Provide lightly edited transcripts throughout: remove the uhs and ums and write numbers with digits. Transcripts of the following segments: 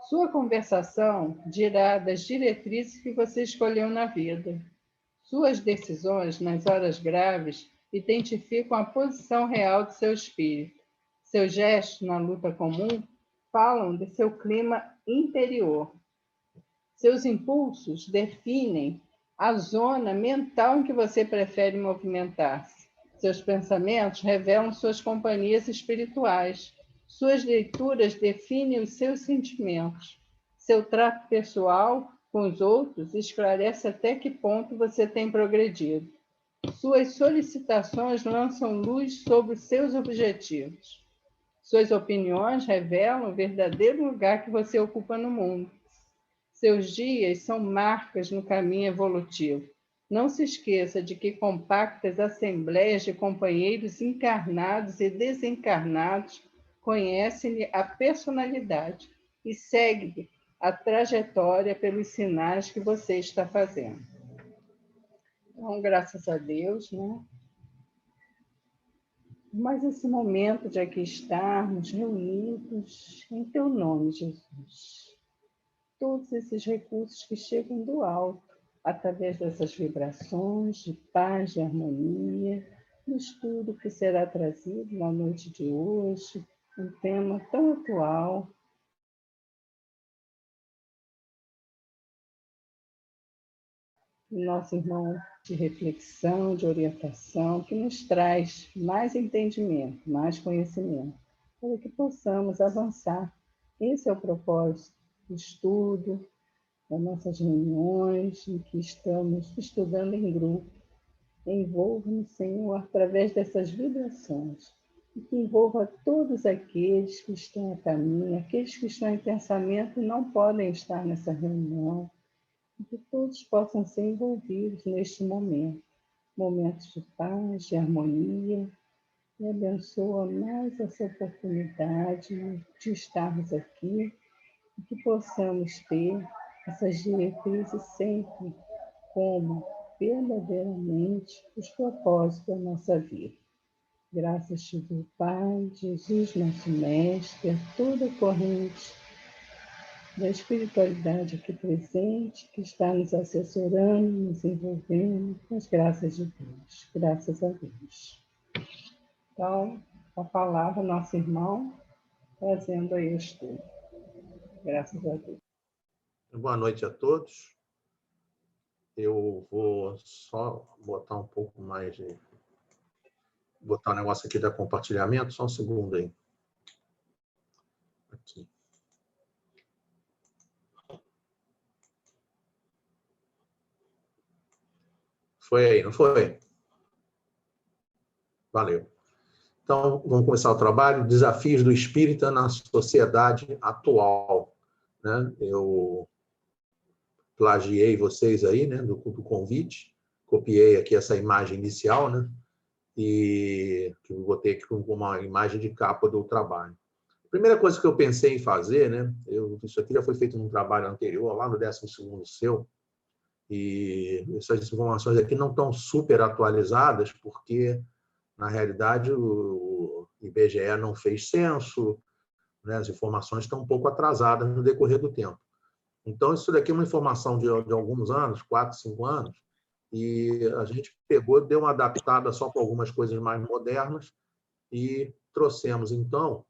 Sua conversação dirá das diretrizes que você escolheu na vida. Suas decisões nas horas graves identificam a posição real de seu espírito. Seus gestos na luta comum falam de seu clima interior. Seus impulsos definem a zona mental em que você prefere movimentar-se. Seus pensamentos revelam suas companhias espirituais. Suas leituras definem os seus sentimentos. Seu trato pessoal com os outros esclarece até que ponto você tem progredido. Suas solicitações lançam luz sobre os seus objetivos. Suas opiniões revelam o verdadeiro lugar que você ocupa no mundo. Seus dias são marcas no caminho evolutivo. Não se esqueça de que compactas assembleias de companheiros encarnados e desencarnados conhecem-lhe a personalidade e seguem a trajetória pelos sinais que você está fazendo. Então, graças a Deus, né? Mas esse momento de aqui estarmos reunidos em Teu nome, Jesus. Todos esses recursos que chegam do alto, através dessas vibrações de paz, de harmonia, no estudo que será trazido na noite de hoje, um tema tão atual. Nosso irmão de reflexão, de orientação, que nos traz mais entendimento, mais conhecimento, para que possamos avançar. Esse é o propósito do estudo, das nossas reuniões, em que estamos estudando em grupo. Envolva-nos, Senhor, através dessas vibrações, e que envolva todos aqueles que estão a caminho, aqueles que estão em pensamento e não podem estar nessa reunião, e que todos possam ser envolvidos neste momento, momentos de paz, de harmonia, e abençoa mais essa oportunidade de estarmos aqui, e que possamos ter essas diretrizes sempre como verdadeiramente os propósitos da nossa vida. Graças te dou, Pai, Jesus, nosso Mestre, a toda a corrente da espiritualidade aqui presente, que está nos assessorando, nos envolvendo com as graças de Deus. Graças a Deus. Então, a palavra, nosso irmão, trazendo aí o estudo. Graças a Deus. Boa noite a todos. Eu vou só botar um pouco mais de... botar o negócio aqui da compartilhamento, só um segundo aí. Aqui. Foi aí, não foi? Valeu. Então, vamos começar o trabalho. Desafios do espírita na sociedade atual. Né? Eu plagiei vocês aí, né, do convite. Copiei aqui essa imagem inicial, né? E que eu botei aqui com uma imagem de capa do trabalho. A primeira coisa que eu pensei em fazer, né? Isso aqui já foi feito num trabalho anterior, lá no 12º seu, e essas informações aqui não estão super atualizadas, porque, na realidade, o IBGE não fez censo, né? As informações estão um pouco atrasadas no decorrer do tempo. Então, isso daqui é uma informação de alguns anos, 4, 5 anos, e a gente pegou, deu uma adaptada só para algumas coisas mais modernas e trouxemos, então,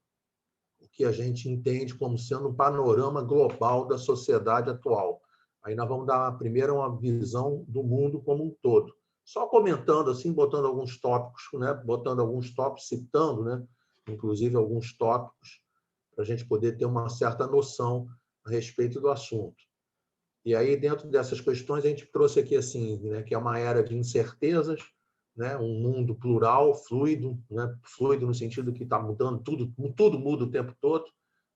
o que a gente entende como sendo um panorama global da sociedade atual. Aí nós vamos dar primeiro uma visão do mundo como um todo. Só comentando, assim, botando alguns tópicos, né? Botando alguns tópicos, citando, né? Inclusive alguns tópicos, para a gente poder ter uma certa noção a respeito do assunto. E aí, dentro dessas questões, a gente trouxe aqui, assim, né, que é uma era de incertezas, né, um mundo plural, fluido, né, fluido no sentido que está mudando, tudo muda o tempo todo,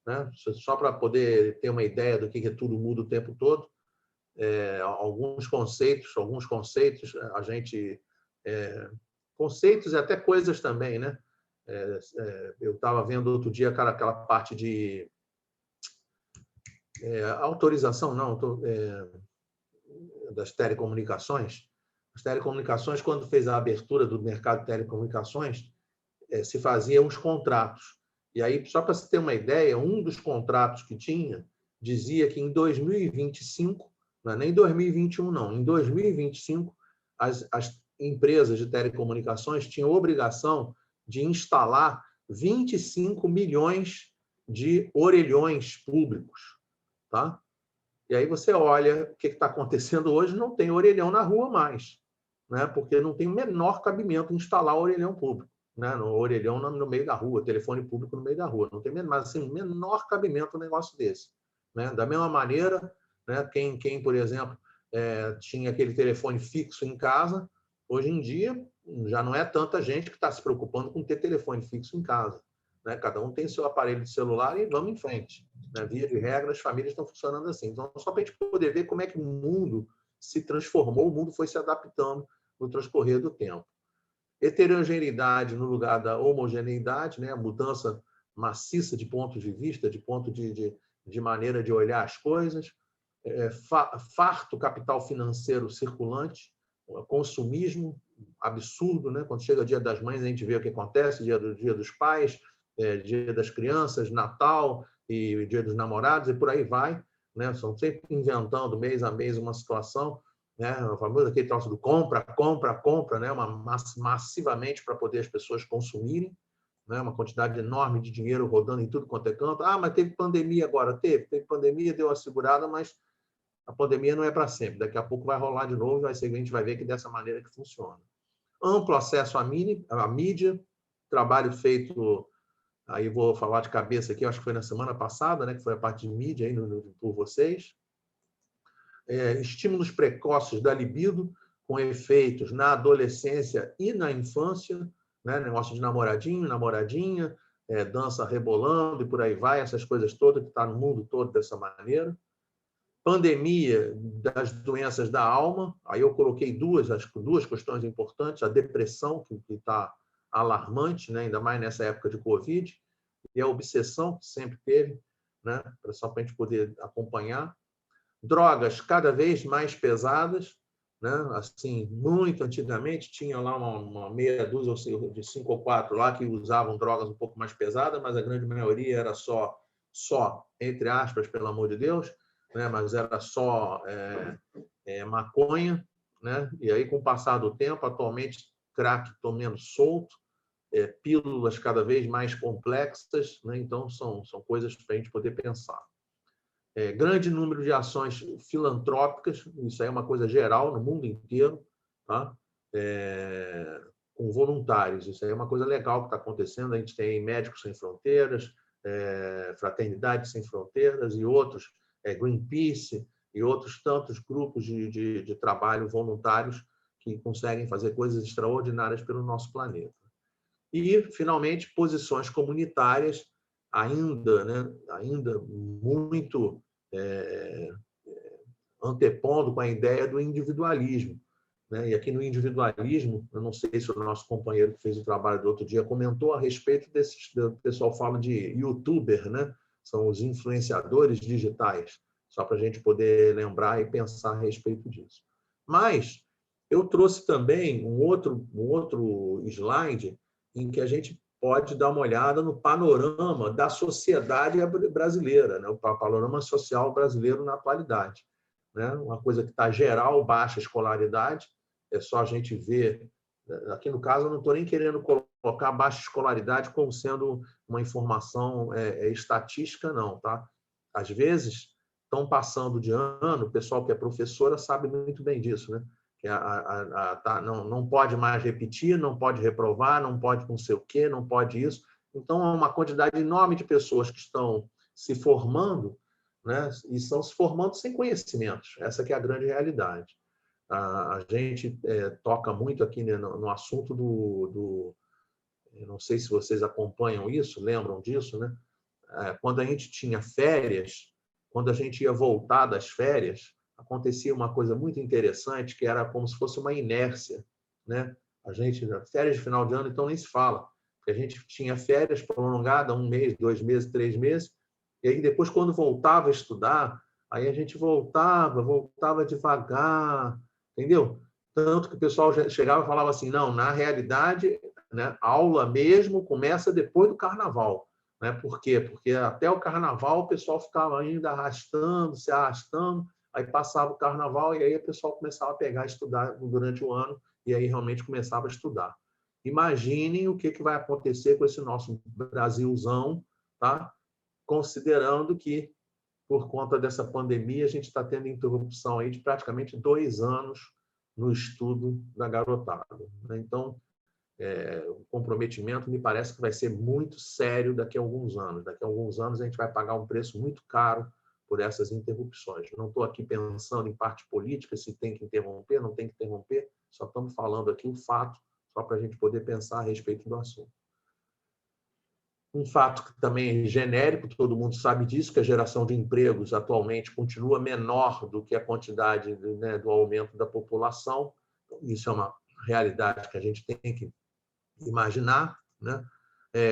né, só para poder ter uma ideia do que tudo muda o tempo todo. Alguns conceitos, a gente... conceitos e até coisas também, né? Eu estava vendo outro dia aquela parte de... autorização, não, das telecomunicações. As telecomunicações, quando fez a abertura do mercado de telecomunicações, se faziam os contratos. E aí, só para você ter uma ideia, um dos contratos que tinha dizia que em 2025, não é nem 2021, não, em 2025, as empresas de telecomunicações tinham obrigação de instalar 25 milhões de orelhões públicos, tá? E aí você olha o que está acontecendo hoje, não tem orelhão na rua mais, né? Porque não tem o menor cabimento instalar orelhão público, né? No orelhão no meio da rua, telefone público no meio da rua. Não tem mas, assim, menor cabimento um negócio desse, né? Da mesma maneira, né, quem por exemplo, tinha aquele telefone fixo em casa, hoje em dia já não é tanta gente que está se preocupando com ter telefone fixo em casa, né? Cada um tem seu aparelho de celular e vamos em frente. Na via de regra, as famílias estão funcionando assim. Então, só para a gente poder ver como é que o mundo se transformou, o mundo foi se adaptando no transcorrer do tempo. Heterogeneidade no lugar da homogeneidade, né? A mudança maciça de pontos de vista, de ponto de maneira de olhar as coisas, farto capital financeiro circulante, consumismo absurdo, né? Quando chega o Dia das Mães, a gente vê o que acontece, Dia dos Pais, Dia das Crianças, Natal e Dia dos Namorados, e por aí vai, né? São sempre inventando mês a mês uma situação, né? O famoso aquele troço do compra, né? Massivamente para poder as pessoas consumirem, né? Uma quantidade enorme de dinheiro rodando em tudo quanto é canto. Ah, mas teve pandemia agora, teve pandemia, deu uma segurada, mas a pandemia não é para sempre. Daqui a pouco vai rolar de novo, a gente vai ver que dessa maneira que funciona. Amplo acesso à mídia, trabalho feito, aí vou falar de cabeça aqui, acho que foi na semana passada, né, que foi a parte de mídia aí por vocês. Estímulos precoces da libido, com efeitos na adolescência e na infância, né, negócio de namoradinho, namoradinha, dança rebolando e por aí vai, essas coisas todas que está no mundo todo dessa maneira. Pandemia das doenças da alma, aí eu coloquei duas questões importantes, a depressão, que está alarmante, né? Ainda mais nessa época de Covid, e a obsessão, que sempre teve, né? Só para a gente poder acompanhar. Drogas cada vez mais pesadas, né? Assim, muito antigamente, tinha lá uma meia dúzia de 5 ou 4 lá que usavam drogas um pouco mais pesadas, mas a grande maioria era só, entre aspas, pelo amor de Deus, né? Mas era só maconha, né? E aí, com o passar do tempo, atualmente, crack tomando solto, pílulas cada vez mais complexas, né? Então, são coisas para a gente poder pensar. Grande número de ações filantrópicas, isso aí é uma coisa geral no mundo inteiro, tá? Com voluntários, isso aí é uma coisa legal que está acontecendo. A gente tem Médicos Sem Fronteiras, Fraternidade Sem Fronteiras e outros, Greenpeace e outros tantos grupos de trabalho voluntários que conseguem fazer coisas extraordinárias pelo nosso planeta. E, finalmente, posições comunitárias ainda, né, ainda muito antepondo com a ideia do individualismo, né? E aqui no individualismo, eu não sei se o nosso companheiro que fez o trabalho do outro dia comentou a respeito desses, o pessoal fala de youtuber, né? São os influenciadores digitais, só para a gente poder lembrar e pensar a respeito disso. Mas eu trouxe também um outro slide em que a gente pode dar uma olhada no panorama da sociedade brasileira, né? O panorama social brasileiro na atualidade, né? Uma coisa que está geral, baixa escolaridade, é só a gente ver. Aqui no caso, eu não estou nem querendo colocar baixa escolaridade como sendo uma informação estatística, não, tá? Às vezes, estão passando de ano, o pessoal que é professora sabe muito bem disso, né? Que não pode mais repetir, não pode reprovar, não pode não sei o quê, não pode isso. Então, é uma quantidade enorme de pessoas que estão se formando, né? E estão se formando sem conhecimentos. Essa que é a grande realidade. A gente toca muito aqui, né, no assunto eu não sei se vocês acompanham isso, lembram disso, né? Quando a gente tinha férias, quando a gente ia voltar das férias, acontecia uma coisa muito interessante, que era como se fosse uma inércia, né? A gente, férias de final de ano, então nem se fala, porque a gente tinha férias prolongadas, 1 mês, 2 meses, 3 meses, e aí depois, quando voltava a estudar, aí a gente voltava devagar, entendeu? Tanto que o pessoal chegava e falava assim, não, na realidade, né, a aula mesmo começa depois do carnaval. né? Por quê? Porque até o carnaval o pessoal ficava ainda arrastando, se arrastando, aí passava o carnaval e aí o pessoal começava a pegar e estudar durante o ano e aí realmente começava a estudar. Imaginem o que vai acontecer com esse nosso Brasilzão, tá? Considerando que, por conta dessa pandemia, a gente está tendo interrupção aí de praticamente 2 anos no estudo da garotada, né? Então, o comprometimento me parece que vai ser muito sério daqui a alguns anos. Daqui a alguns anos a gente vai pagar um preço muito caro por essas interrupções. Não estou aqui pensando em parte política, se tem que interromper, não tem que interromper, só estamos falando aqui um fato, só para a gente poder pensar a respeito do assunto. Um fato que também é genérico, todo mundo sabe disso, que a geração de empregos atualmente continua menor do que a quantidade, né, do aumento da população. Isso é uma realidade que a gente tem que imaginar, né?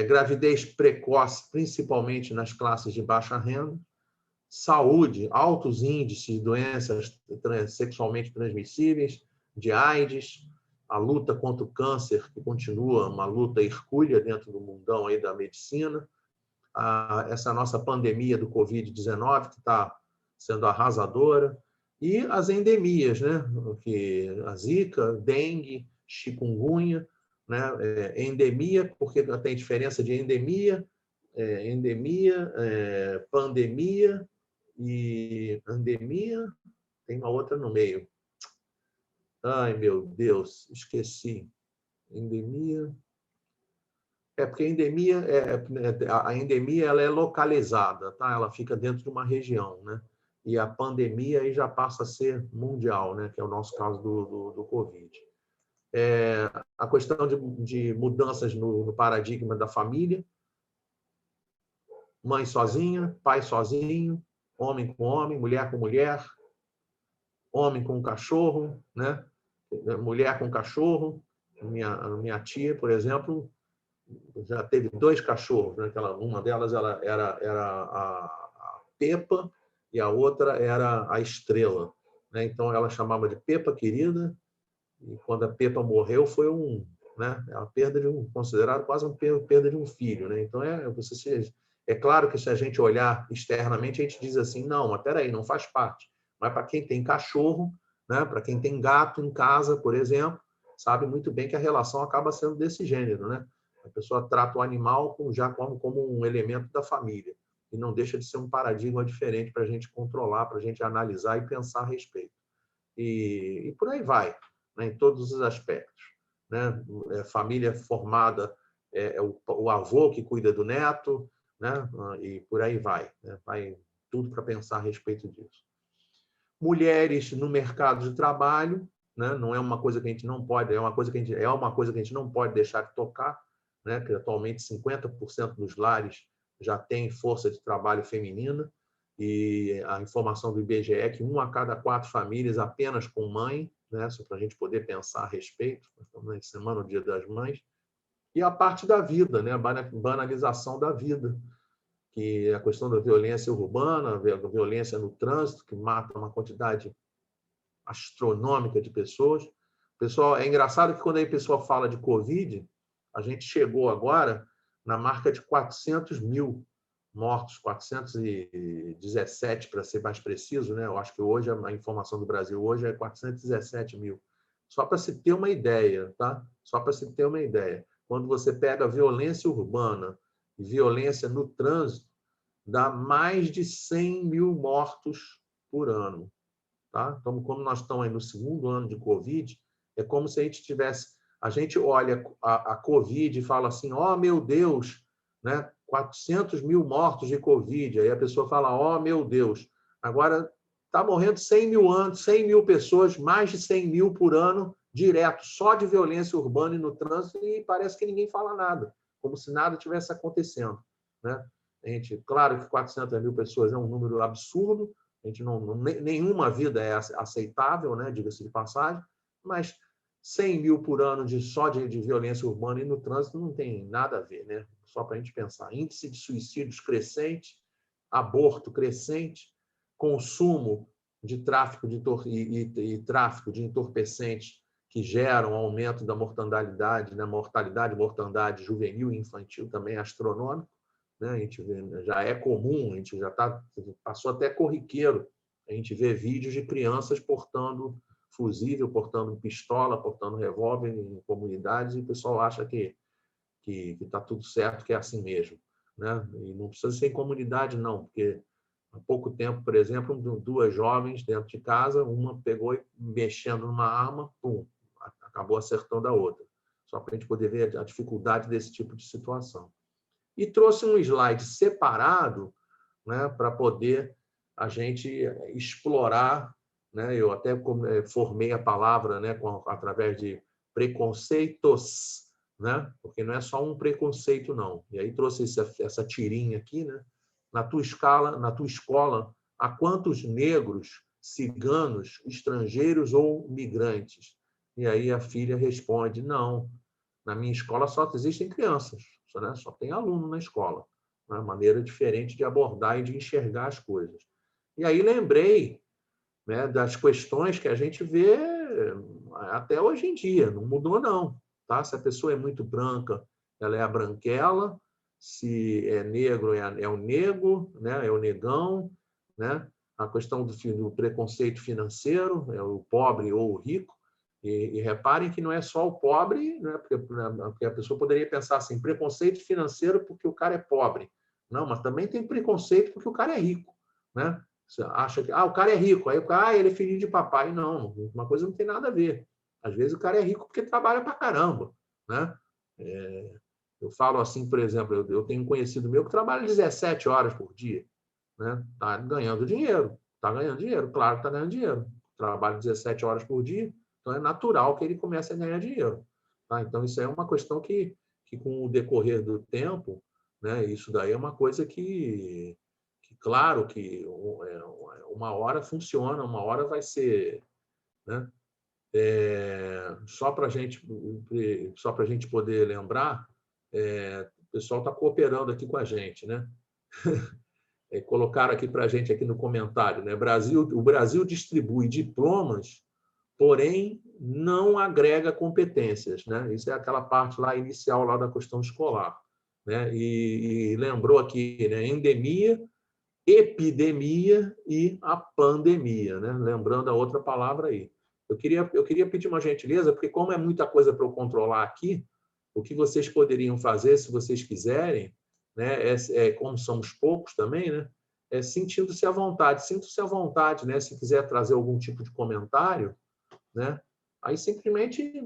Gravidez precoce, principalmente nas classes de baixa renda, saúde, altos índices de doenças sexualmente transmissíveis, de AIDS, a luta contra o câncer, que continua uma luta hercúlea dentro do mundão aí da medicina, essa nossa pandemia do Covid-19, que está sendo arrasadora, e as endemias, né? A Zika, dengue, chikungunya, né? Endemia, porque tem diferença de pandemia e endemia, tem uma outra no meio. Ai, meu Deus, esqueci. Endemia. Porque a endemia, a endemia ela é localizada, tá? Ela fica dentro de uma região, né? E a pandemia aí já passa a ser mundial, né? Que é o nosso caso do Covid. A questão de mudanças no paradigma da família, mãe sozinha, pai sozinho, homem com homem, mulher com mulher, homem com cachorro, né? Mulher com cachorro. Minha tia, por exemplo, já teve 2 cachorros, né? Uma delas era a Pepa e a outra era a Estrela, né? Então ela chamava de Pepa querida, e quando a Pepa morreu foi né? A perda considerado quase uma perda de um filho, né? Então é claro que se a gente olhar externamente a gente diz assim, não, mas peraí, não faz parte. Mas para quem tem cachorro, né? Para quem tem gato em casa, por exemplo, sabe muito bem que a relação acaba sendo desse gênero, né? A pessoa trata o animal já como um elemento da família e não deixa de ser um paradigma diferente para a gente controlar, para a gente analisar e pensar a respeito. E por aí vai, né, em todos os aspectos, né? Família formada, o avô que cuida do neto, né? E por aí vai, né? Vai tudo para pensar a respeito disso. Mulheres no mercado de trabalho, né? Não é uma coisa que a gente não pode, é uma coisa que a gente não pode deixar de tocar, né? Que atualmente 50% dos lares já tem força de trabalho feminina, e a informação do IBGE é que 1 a cada 4 famílias apenas com mãe, né? Só para a gente poder pensar a respeito, estamos na semana, o Dia das Mães, e a parte da vida, né? A banalização da vida, que é a questão da violência urbana, a violência no trânsito, que mata uma quantidade astronômica de pessoas. Pessoal, é engraçado que quando a pessoa fala de Covid, a gente chegou agora na marca de 400 mil mortos, 417 para ser mais preciso, né? Eu acho que hoje a informação do Brasil hoje é 417 mil. Só para se ter uma ideia, tá? Só para se ter uma ideia. Quando você pega a violência urbana e violência no trânsito, dá mais de 100 mil mortos por ano. Tá? Então, como nós estamos aí no 2º ano de Covid, é como se a gente tivesse... A gente olha a Covid e fala assim, oh, meu Deus, né? 400 mil mortos de Covid. Aí a pessoa fala, oh, meu Deus. Agora, está morrendo 100 mil pessoas, mais de 100 mil por ano, direto, só de violência urbana e no trânsito, e parece que ninguém fala nada, como se nada tivesse acontecendo, né? Claro que 400 mil pessoas é um número absurdo, a gente nenhuma vida é aceitável, né? Diga-se de passagem, mas 100 mil por ano só de violência urbana e no trânsito não tem nada a ver, né? Só para a gente pensar. Índice de suicídios crescente, aborto crescente, consumo de tráfico e tráfico de entorpecentes que geram aumento da mortalidade, né? Mortalidade juvenil e infantil também astronômico, né? A gente vê, já é comum, a gente já passou até corriqueiro, a gente vê vídeos de crianças portando fusível, portando pistola, portando revólver em comunidades, e o pessoal acha que está tudo certo, que é assim mesmo, né? E não precisa ser em comunidade, não, porque há pouco tempo, por exemplo, duas jovens dentro de casa, uma pegou e mexendo numa arma, pum, acabou acertando a outra. Só para a gente poder ver a dificuldade desse tipo de situação. E trouxe um slide separado, né, para poder a gente explorar, né? Eu até formei a palavra, né, através de preconceitos, né? Porque não é só um preconceito, não. E aí trouxe essa tirinha aqui, né? Na tua escola, há quantos negros, ciganos, estrangeiros ou migrantes? E aí a filha responde: não, na minha escola só existem crianças, né? Só tem aluno na escola. Uma maneira diferente de abordar e de enxergar as coisas. E aí lembrei, né, das questões que a gente vê até hoje em dia, não mudou não. Tá? Se a pessoa é muito branca, ela é a branquela, se é negro, é o nego, né? É o negão, né? A questão do preconceito financeiro, é o pobre ou o rico. E reparem que não é só o pobre, né? Porque a pessoa poderia pensar assim, preconceito financeiro porque o cara é pobre. Não, mas também tem preconceito porque o cara é rico, né? Você acha que o cara é rico, aí o cara, ele é filhinho de papai. Não, uma coisa não tem nada a ver. Às vezes o cara é rico porque trabalha pra caramba, né? Eu falo assim, por exemplo, eu tenho um conhecido meu que trabalha 17 horas por dia, né? Tá ganhando dinheiro, claro que tá ganhando dinheiro. Trabalha 17 horas por dia, então é natural que ele comece a ganhar dinheiro, tá? Então isso é uma questão que com o decorrer do tempo, né? Isso daí é uma coisa que claro que uma hora funciona, uma hora vai ser, né? Só para a gente poder lembrar, o pessoal está cooperando aqui com a gente, né? Colocaram aqui para a gente aqui no comentário, né? O Brasil distribui diplomas, porém não agrega competências, né? Isso é aquela parte lá inicial lá da questão escolar, né? E lembrou aqui, né? Endemia, epidemia e a pandemia, né? Lembrando a outra palavra aí. Eu queria pedir uma gentileza, porque como é muita coisa para eu controlar aqui, o que vocês poderiam fazer, se vocês quiserem, né? Como somos poucos também, né? Sentindo-se à vontade, sinta-se à vontade, né? Se quiser trazer algum tipo de comentário, né? Aí simplesmente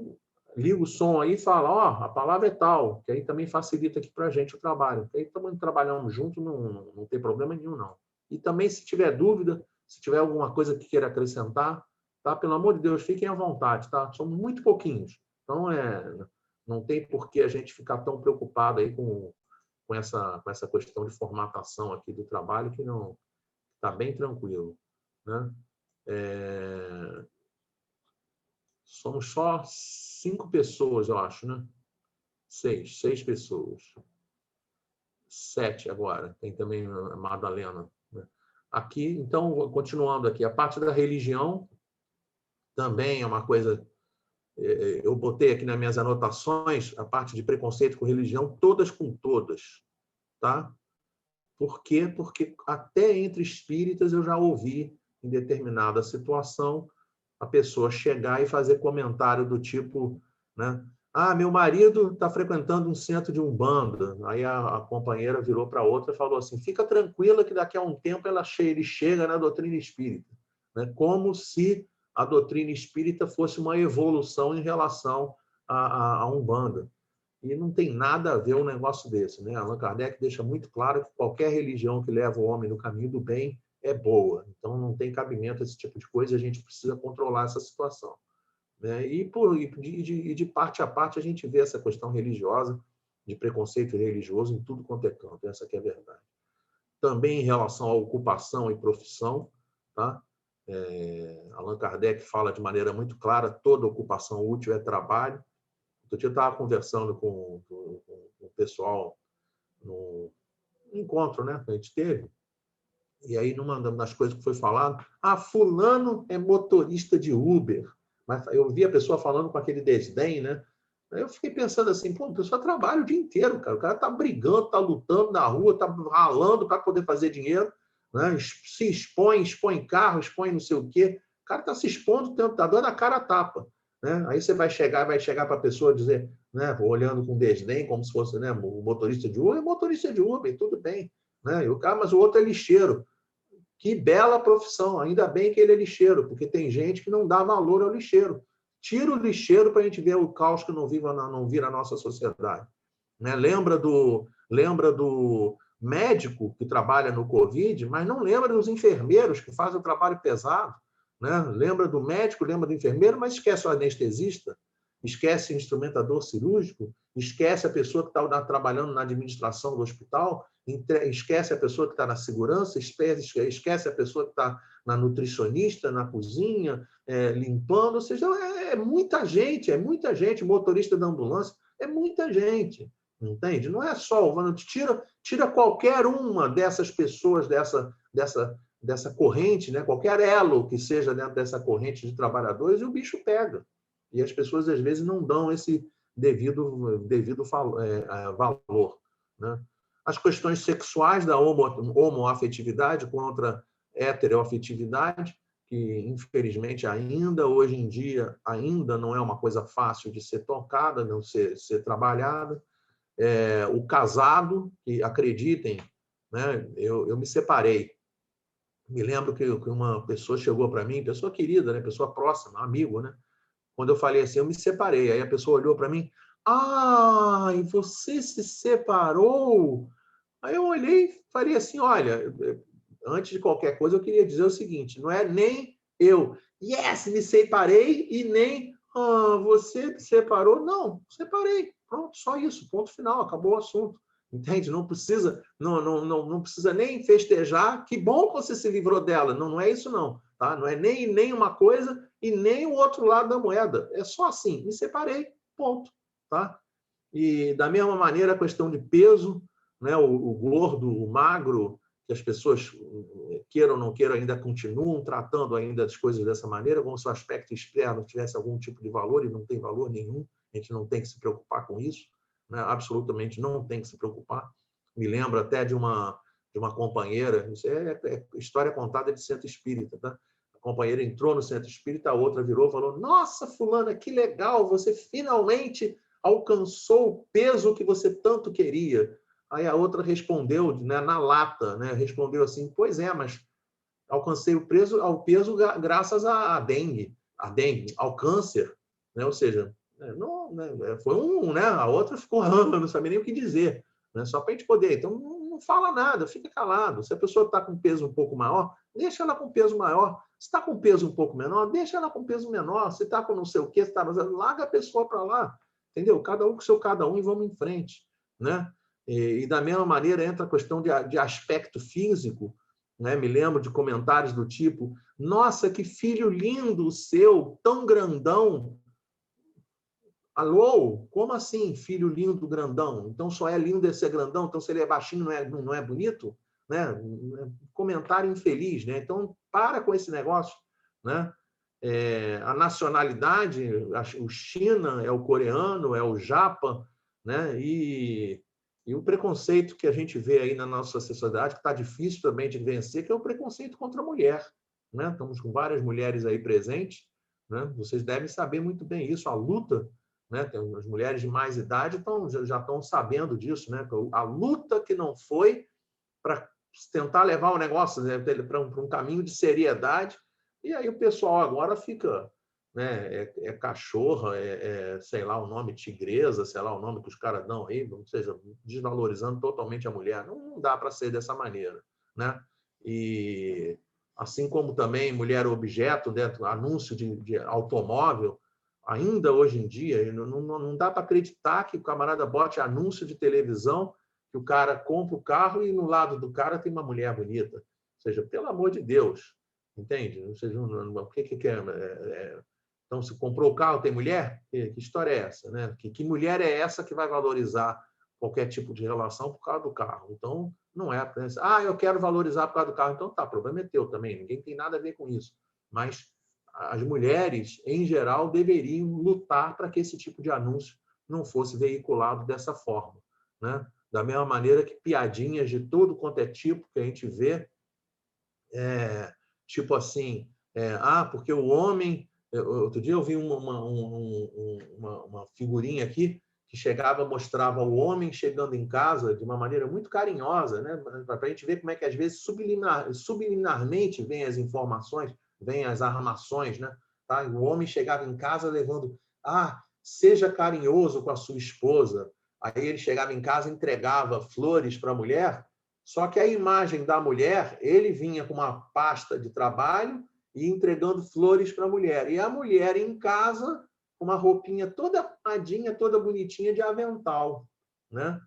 liga o som aí e fala, a palavra é tal, que aí também facilita aqui para a gente o trabalho. Aí estamos trabalhando junto, não tem problema nenhum, não. E também, se tiver dúvida, se tiver alguma coisa que queira acrescentar, tá? Pelo amor de Deus, fiquem à vontade, tá? Somos muito pouquinhos. Então, não tem por que a gente ficar tão preocupado aí com essa questão de formatação aqui do trabalho, que não está bem tranquilo, né? Somos só 5 pessoas, eu acho, né? 6 pessoas. 7 agora. Tem também a Madalena, né? Aqui, então, continuando aqui, a parte da religião também é uma coisa. Eu botei aqui nas minhas anotações a parte de preconceito com religião, todas com todas, tá? Por quê? Porque até entre espíritas eu já ouvi, em determinada situação, a pessoa chegar e fazer comentário do tipo, né? Meu marido está frequentando um centro de Umbanda. Aí a companheira virou para a outra e falou assim, fica tranquila que daqui a um tempo ele chega na doutrina espírita, né? Como se a doutrina espírita fosse uma evolução em relação à Umbanda. E não tem nada a ver um negócio desse, né? Allan Kardec deixa muito claro que qualquer religião que leva o homem no caminho do bem é boa. Então, não tem cabimento esse tipo de coisa, a gente precisa controlar essa situação, né? E de parte a parte, a gente vê essa questão religiosa, de preconceito religioso em tudo quanto é canto, essa que é a verdade. Também em relação à ocupação e profissão, tá? Allan Kardec fala de maneira muito clara, toda ocupação útil é trabalho. Outro dia eu estava conversando com o pessoal no encontro, né, que a gente teve, e aí, numa das coisas que foi falado, fulano é motorista de Uber. Mas eu vi a pessoa falando com aquele desdém, né? Aí eu fiquei pensando assim, pô, a pessoa trabalha o dia inteiro, cara. O cara está brigando, está lutando na rua, está ralando para poder fazer dinheiro, né? Se expõe carro, expõe não sei o quê. O cara está se expondo, está dando a cara a tapa. Né? Aí você vai chegar para a pessoa dizer, né, olhando com desdém, como se fosse, né, o motorista de Uber, é motorista de Uber, tudo bem. Né? E o cara, mas o outro é lixeiro. Que bela profissão, ainda bem que ele é lixeiro, porque tem gente que não dá valor ao lixeiro. Tira o lixeiro para a gente ver o caos que não vira a nossa sociedade. Né? Lembra do médico que trabalha no Covid, mas não lembra dos enfermeiros que fazem o trabalho pesado. Né? Lembra do médico, lembra do enfermeiro, mas esquece o anestesista, esquece o instrumentador cirúrgico, esquece a pessoa que está trabalhando na administração do hospital, esquece a pessoa que está na segurança, esquece a pessoa que está na nutricionista, na cozinha, limpando, ou seja, é muita gente, motorista da ambulância, é muita gente, entende? Não é só, tira qualquer uma dessas pessoas dessa corrente, né? Qualquer elo que seja dentro dessa corrente de trabalhadores, e o bicho pega. E as pessoas, às vezes, não dão esse devido valor. Né? As questões sexuais da homoafetividade contra heteroafetividade, que, infelizmente, ainda, hoje em dia, ainda não é uma coisa fácil de ser tocada, não ser trabalhada. O casado, que, acreditem, né, eu me separei. Me lembro que uma pessoa chegou para mim, pessoa querida, né, pessoa próxima, amigo, né? Quando eu falei assim, eu me separei. Aí a pessoa olhou para mim, e você se separou? Aí eu olhei e falei assim, olha, antes de qualquer coisa, eu queria dizer o seguinte, não é nem eu, yes, me separei, e nem, você se separou. Não, separei. Pronto, só isso, ponto final, acabou o assunto. Entende? Não precisa, não precisa nem festejar. Que bom que você se livrou dela. Não é isso, não. Tá? Não é nem uma coisa e nem o outro lado da moeda. É só assim, me separei, ponto. Tá? E, da mesma maneira, a questão de peso, né? O gordo, o magro, que as pessoas, queiram ou não queiram, ainda continuam tratando ainda as coisas dessa maneira, como se o aspecto externo tivesse algum tipo de valor, e não tem valor nenhum. A gente não tem que se preocupar com isso. Né? Absolutamente não tem que se preocupar. Me lembro até de uma companheira, isso é história contada de centro espírita, tá? A companheira entrou no centro espírita, a outra virou e falou, nossa, fulana, que legal, você finalmente alcançou o peso que você tanto queria. Aí a outra respondeu, né, na lata, né, respondeu assim, pois é, mas alcancei o peso graças à dengue, ao câncer, né? Ou seja, não, né? Foi né? A outra ficou, não sabia nem o que dizer, né? Só para a gente poder. Então, não fala nada, fica calado. Se a pessoa está com peso um pouco maior, deixa ela com peso maior. Se está com peso um pouco menor, deixa ela com peso menor. Se está com não sei o quê, larga a pessoa para lá, entendeu? Cada um com seu cada um e vamos em frente, né? E da mesma maneira entra a questão de aspecto físico. Né? Me lembro de comentários do tipo, nossa, que filho lindo o seu, tão grandão. Alô? Como assim, filho lindo, grandão? Então só é lindo de ser grandão? Então se ele é baixinho, não é bonito? Né? Comentário infeliz. Né? Então para com esse negócio. Né? A nacionalidade, o China, é o coreano, é o japa, né? E o preconceito que a gente vê aí na nossa sociedade, que está difícil também de vencer, que é o preconceito contra a mulher. Né? Estamos com várias mulheres aí presentes, né? Vocês devem saber muito bem isso, a luta, né? As mulheres de mais idade já estão sabendo disso, né? A luta que não foi para tentar levar o negócio, né, para um caminho de seriedade, e aí o pessoal agora fica, né, cachorra, sei lá o nome, tigresa, sei lá o nome que os caras dão aí, ou seja, desvalorizando totalmente a mulher. Não dá para ser dessa maneira, né? E assim como também mulher objeto, dentro anúncio de automóvel, ainda hoje em dia, não dá para acreditar que o camarada bote anúncio de televisão, que o cara compra o carro e no lado do cara tem uma mulher bonita. Ou seja, pelo amor de Deus, entende? Ou seja, o que é? Então, se comprou o carro, tem mulher? Que história é essa? Né? Que mulher é essa que vai valorizar qualquer tipo de relação por causa do carro? Então, não é. Eu quero valorizar por causa do carro. Então, tá, o problema é teu também. Ninguém tem nada a ver com isso. Mas as mulheres, em geral, deveriam lutar para que esse tipo de anúncio não fosse veiculado dessa forma, né? Da mesma maneira que piadinhas de todo quanto é tipo que a gente vê, tipo assim, porque o homem... Outro dia eu vi uma figurinha aqui que chegava, mostrava o homem chegando em casa de uma maneira muito carinhosa, né? Para a gente ver como é que, às vezes, subliminarmente vêm as informações, vêm as armações, né? Tá? O homem chegava em casa levando... seja carinhoso com a sua esposa. Aí ele chegava em casa e entregava flores para a mulher, só que a imagem da mulher, ele vinha com uma pasta de trabalho e entregando flores para a mulher. E a mulher em casa, com uma roupinha toda arrumadinha, toda bonitinha de avental, né?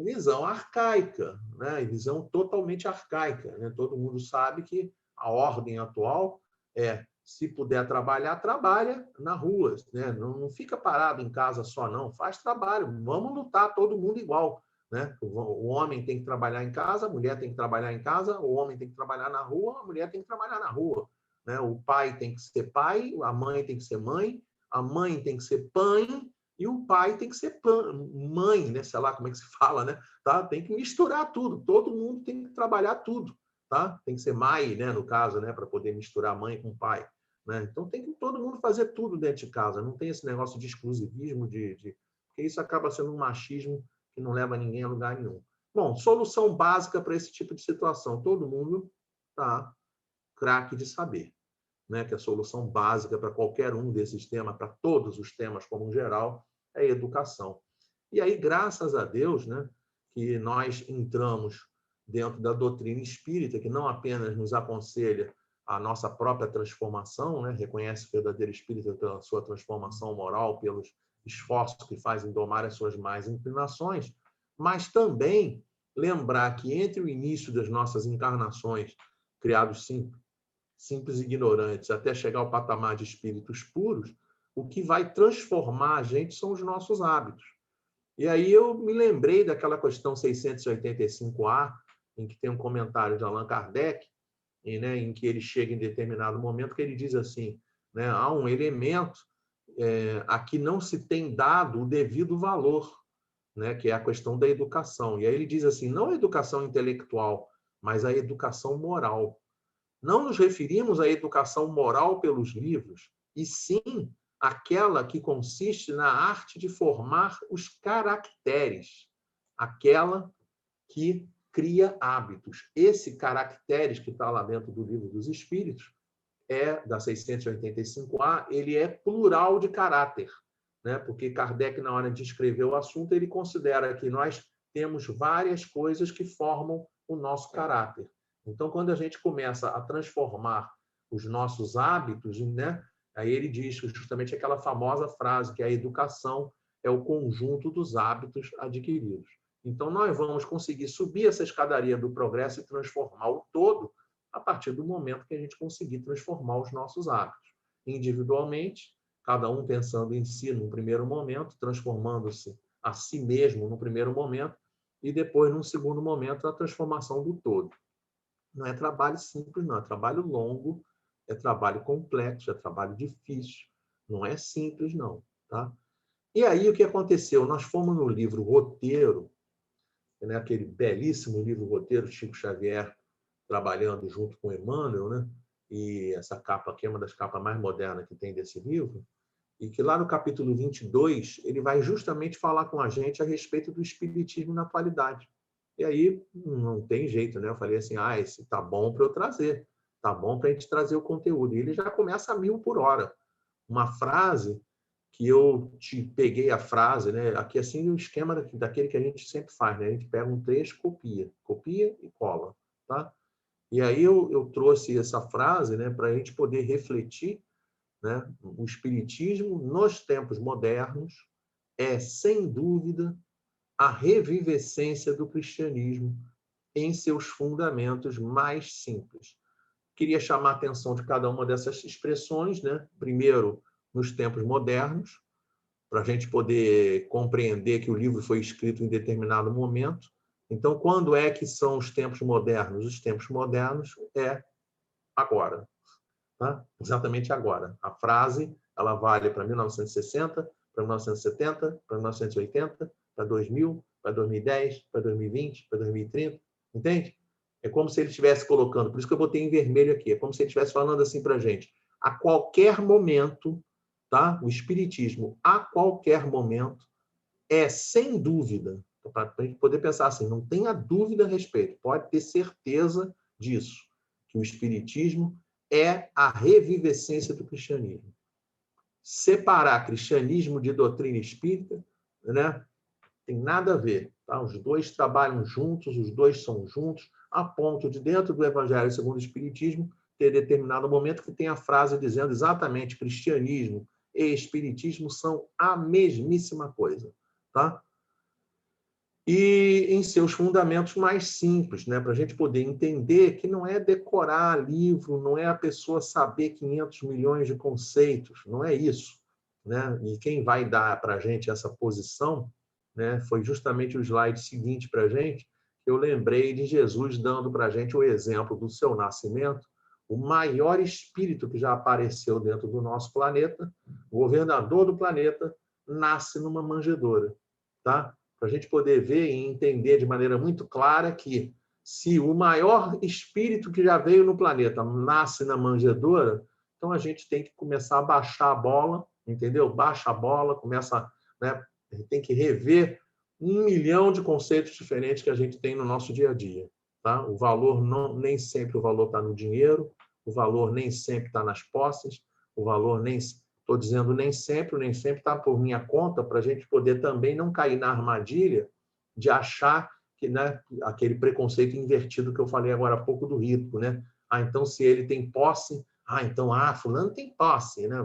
Visão arcaica, né? Visão totalmente arcaica, né? Todo mundo sabe que a ordem atual se puder trabalhar, trabalha na rua, né? Não fica parado em casa só, não. Faz trabalho. Vamos lutar todo mundo igual, né? O homem tem que trabalhar em casa, a mulher tem que trabalhar em casa, o homem tem que trabalhar na rua, a mulher tem que trabalhar na rua, né? O pai tem que ser pai, a mãe tem que ser mãe, a mãe tem que ser pai e o pai tem que ser mãe, né? Sei lá como é que se fala, né? Tá? Tem que misturar tudo. Todo mundo tem que trabalhar tudo, tá? Tem que ser mãe, né? No caso, né? Para poder misturar mãe com pai. Né? Então, tem que todo mundo fazer tudo dentro de casa. Não tem esse negócio de exclusivismo, porque isso acaba sendo um machismo que não leva ninguém a lugar nenhum. Bom, solução básica para esse tipo de situação. Todo mundo está craque de saber, né? Que a solução básica para qualquer um desses temas, para todos os temas como um geral, é a educação. E aí, graças a Deus, né, que nós entramos dentro da doutrina espírita, que não apenas nos aconselha a nossa própria transformação, né? Reconhece o verdadeiro espírita pela sua transformação moral, pelos esforços que faz em domar as suas más inclinações, mas também lembrar que entre o início das nossas encarnações, criados simples e ignorantes, até chegar ao patamar de espíritos puros, o que vai transformar a gente são os nossos hábitos. E aí eu me lembrei daquela questão 685A, em que tem um comentário de Allan Kardec, em que ele chega em determinado momento que ele diz assim, né, há um elemento a que não se tem dado o devido valor, né, que é a questão da educação. E aí ele diz assim, não a educação intelectual, mas a educação moral. Não nos referimos à educação moral pelos livros, e sim aquela que consiste na arte de formar os caracteres, aquela que cria hábitos. Esse caracteres que está lá dentro do Livro dos Espíritos, da 685A, ele é plural de caráter, né? Porque Kardec, na hora de escrever o assunto, ele considera que nós temos várias coisas que formam o nosso caráter. Então, quando a gente começa a transformar os nossos hábitos, né? Aí ele diz justamente aquela famosa frase que a educação é o conjunto dos hábitos adquiridos. Então, nós vamos conseguir subir essa escadaria do progresso e transformar o todo a partir do momento que a gente conseguir transformar os nossos hábitos. Individualmente, cada um pensando em si num primeiro momento, transformando-se a si mesmo no primeiro momento, e depois, num segundo momento, a transformação do todo. Não é trabalho simples, não. É trabalho longo, é trabalho complexo, é trabalho difícil. Não é simples, não. Tá? E aí, o que aconteceu? Nós fomos no livro Roteiro, né? Aquele belíssimo livro Roteiro, Chico Xavier trabalhando junto com Emmanuel, né? E essa capa aqui é uma das capas mais modernas que tem desse livro, e que lá no capítulo 22, ele vai justamente falar com a gente a respeito do espiritismo na atualidade. E aí não tem jeito, né? Eu falei assim, esse tá bom para eu trazer, tá bom para a gente trazer o conteúdo. E ele já começa a 1000 por hora. Uma frase que eu peguei a frase, né? Aqui assim o esquema daquele que a gente sempre faz, né? A gente pega um trecho, copia e cola, tá? E aí eu trouxe essa frase, né, para a gente poder refletir, né? O espiritismo nos tempos modernos é, sem dúvida, a revivescência do cristianismo em seus fundamentos mais simples. Queria chamar a atenção de cada uma dessas expressões, né? Primeiro, nos tempos modernos, para a gente poder compreender que o livro foi escrito em determinado momento. Então, quando é que são os tempos modernos? Os tempos modernos é agora. Tá? Exatamente agora. A frase ela vale para 1960, para 1970, para 1980, para 2000, para 2010, para 2020, para 2030, entende? É como se ele estivesse colocando, por isso que eu botei em vermelho aqui, é como se ele estivesse falando assim para a gente, a qualquer momento, tá? O Espiritismo, a qualquer momento, é sem dúvida, para a gente poder pensar assim, não tenha dúvida a respeito, pode ter certeza disso, que o Espiritismo é a revivescência do cristianismo. Separar cristianismo de doutrina espírita, né? Tem nada a ver, tá? Os dois trabalham juntos, os dois são juntos, a ponto de, dentro do Evangelho segundo o Espiritismo, ter determinado momento que tem a frase dizendo exatamente cristianismo e espiritismo são a mesmíssima coisa, tá? E em seus fundamentos mais simples, né? Para a gente poder entender que não é decorar livro, não é a pessoa saber 500 milhões de conceitos, não é isso, né? E quem vai dar para a gente essa posição, né, foi justamente o slide seguinte para a gente, que eu lembrei de Jesus dando para a gente o exemplo do seu nascimento, o maior espírito que já apareceu dentro do nosso planeta, o governador do planeta, nasce numa manjedoura, tá? Para a gente poder ver e entender de maneira muito clara que se o maior espírito que já veio no planeta nasce na manjedoura, então a gente tem que começar a baixar a bola, entendeu? Baixa a bola, começa, né? Tem que rever 1 milhão de conceitos diferentes que a gente tem no nosso dia a dia, tá? O valor nem sempre o valor está no dinheiro, o valor nem sempre está nas posses, o valor nem estou dizendo nem sempre está por minha conta, para a gente poder também não cair na armadilha de achar que, né, aquele preconceito invertido que eu falei agora há pouco do rico, né? Ah, então se ele tem posse, então fulano tem posse, né?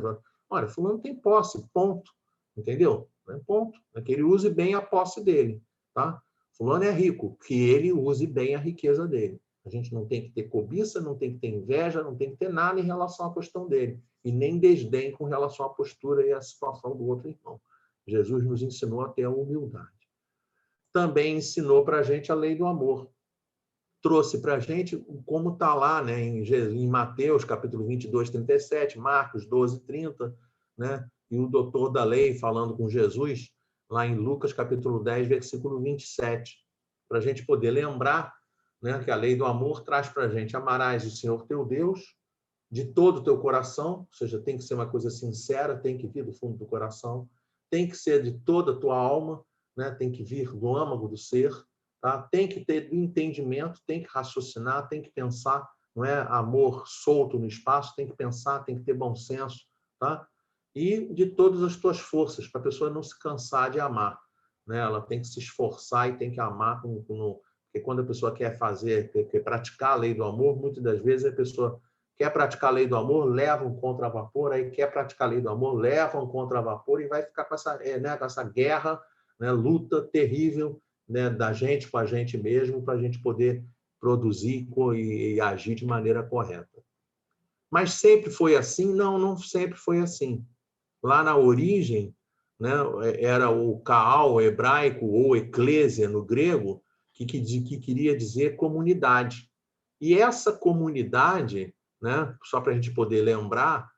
Olha, fulano tem posse, ponto, entendeu? Ponto. É que ele use bem a posse dele, tá? Fulano é rico, que ele use bem a riqueza dele. A gente não tem que ter cobiça, não tem que ter inveja, não tem que ter nada em relação à questão dele. E nem desdém com relação à postura e à situação do outro irmão. Jesus nos ensinou a ter a humildade. Também ensinou para a gente a lei do amor. Trouxe para a gente como está lá, né, em Mateus, capítulo 22, 37, Marcos 12, 30, né, e o doutor da lei falando com Jesus, lá em Lucas, capítulo 10, versículo 27, para a gente poder lembrar, né, que a lei do amor traz para a gente: amarás o Senhor teu Deus de todo o teu coração, ou seja, tem que ser uma coisa sincera, tem que vir do fundo do coração, tem que ser de toda a tua alma, né? Tem que vir do âmago do ser, tá? Tem que ter entendimento, tem que raciocinar, tem que pensar, não é amor solto no espaço, tem que pensar, tem que ter bom senso, tá? E de todas as tuas forças, para a pessoa não se cansar de amar, né? Ela tem que se esforçar e tem que amar porque quando a pessoa quer quer praticar a lei do amor, muitas das vezes a pessoa quer praticar a lei do amor, leva um contra-vapor, aí quer praticar a lei do amor, leva um contra-vapor e vai ficar com essa guerra, né, luta terrível, né, da gente com a gente mesmo, para a gente poder produzir e agir de maneira correta. Mas sempre foi assim? Não, não sempre foi assim. Lá na origem, né, era o Kaal hebraico ou eclésia no grego, que queria dizer comunidade. E essa comunidade, né, só para a gente poder lembrar,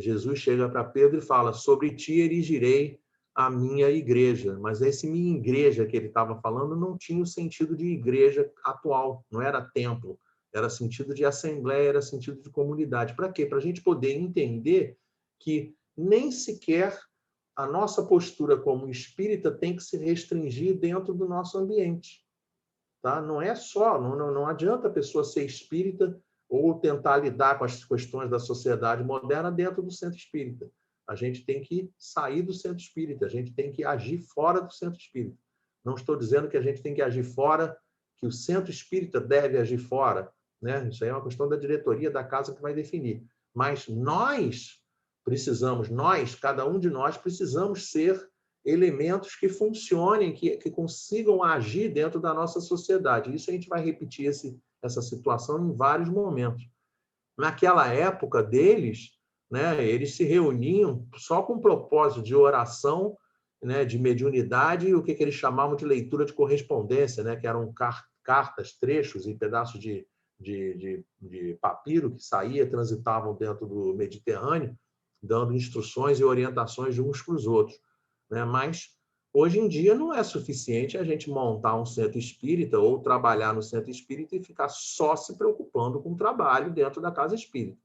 Jesus chega para Pedro e fala: sobre ti erigirei a minha igreja. Mas esse minha igreja que ele estava falando não tinha o sentido de igreja atual, não era templo, era sentido de assembleia, era sentido de comunidade. Para quê? Para a gente poder entender que nem sequer a nossa postura como espírita tem que se restringir dentro do nosso ambiente. Tá? Não é só, não adianta a pessoa ser espírita ou tentar lidar com as questões da sociedade moderna dentro do centro espírita. A gente tem que sair do centro espírita, a gente tem que agir fora do centro espírita. Não estou dizendo que a gente tem que agir fora, que o centro espírita deve agir fora, né? Isso aí é uma questão da diretoria da casa que vai definir. Mas cada um de nós precisamos ser elementos que funcionem, que consigam agir dentro da nossa sociedade. Isso a gente vai repetir essa situação em vários momentos. Naquela época deles, né, eles se reuniam só com o propósito de oração, né, de mediunidade, e o que eles chamavam de leitura de correspondência, né, que eram cartas, trechos e pedaços de papiro que transitavam dentro do Mediterrâneo, dando instruções e orientações de uns para os outros, né? Mas hoje em dia não é suficiente a gente montar um centro espírita ou trabalhar no centro espírita e ficar só se preocupando com o trabalho dentro da casa espírita,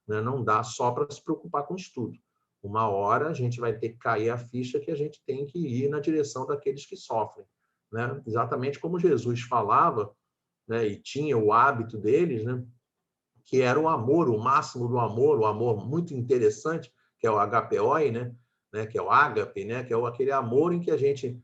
né? Não dá só para se preocupar com o estudo. Uma hora a gente vai ter que cair a ficha que a gente tem que ir na direção daqueles que sofrem, né? Exatamente como Jesus falava, né? E tinha o hábito deles, né? Que era o amor, o máximo do amor, o amor muito interessante, que é o agapeoi, né? Que é o ágape, né? Que é aquele amor em que a gente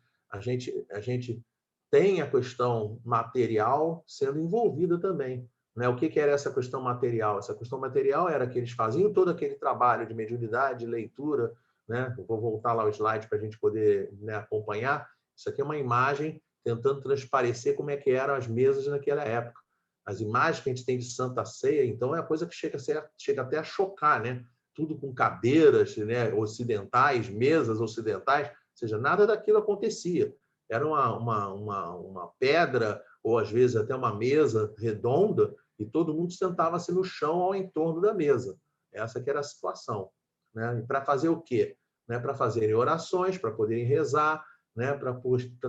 tem a questão material sendo envolvida também, né? O que era essa questão material? Essa questão material era que eles faziam todo aquele trabalho de mediunidade, de leitura, né? Eu vou voltar lá o slide para a gente poder, né, acompanhar. Isso aqui é uma imagem tentando transparecer como é que eram as mesas naquela época. As imagens que a gente tem de Santa Ceia, então, é a coisa que chega até a chocar, né? Tudo com cadeiras, né, ocidentais, mesas ocidentais, ou seja, nada daquilo acontecia. Era uma pedra, ou às vezes até uma mesa redonda, e todo mundo sentava-se no chão ao entorno da mesa. Essa que era a situação, né? E para fazer o quê? Né? Para fazerem orações, para poderem rezar, né? Para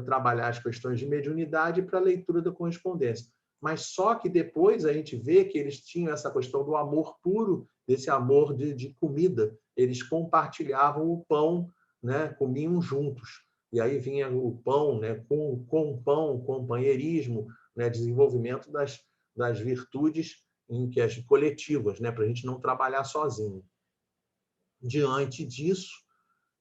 trabalhar as questões de mediunidade e para a leitura da correspondência. Mas só que depois a gente vê que eles tinham essa questão do amor puro, desse amor de comida. Eles compartilhavam o pão, né? Comiam juntos. E aí vinha o pão, né? Com pão, companheirismo, né? Desenvolvimento das virtudes em que as coletivas, né? Para a gente não trabalhar sozinho. Diante disso,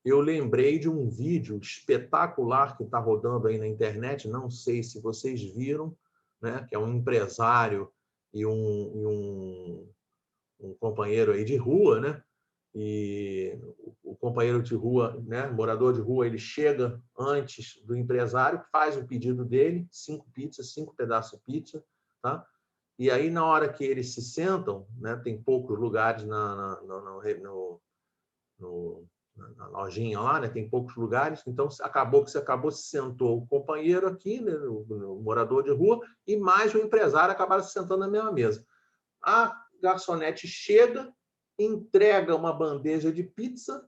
eu lembrei de um vídeo espetacular que está rodando aí na internet, não sei se vocês viram, né? Que é um empresário e um companheiro aí de rua, né? E o companheiro de rua, né, morador de rua, ele chega antes do empresário, faz o pedido dele, 5 pizzas, 5 pedaços de pizza, tá? E aí, na hora que eles se sentam, né, tem poucos lugares na lojinha lá, né? Tem poucos lugares, então acabou se sentou o companheiro aqui, né? O morador de rua, e mais o empresário acabaram se sentando na mesma mesa. A garçonete chega, entrega uma bandeja de pizza,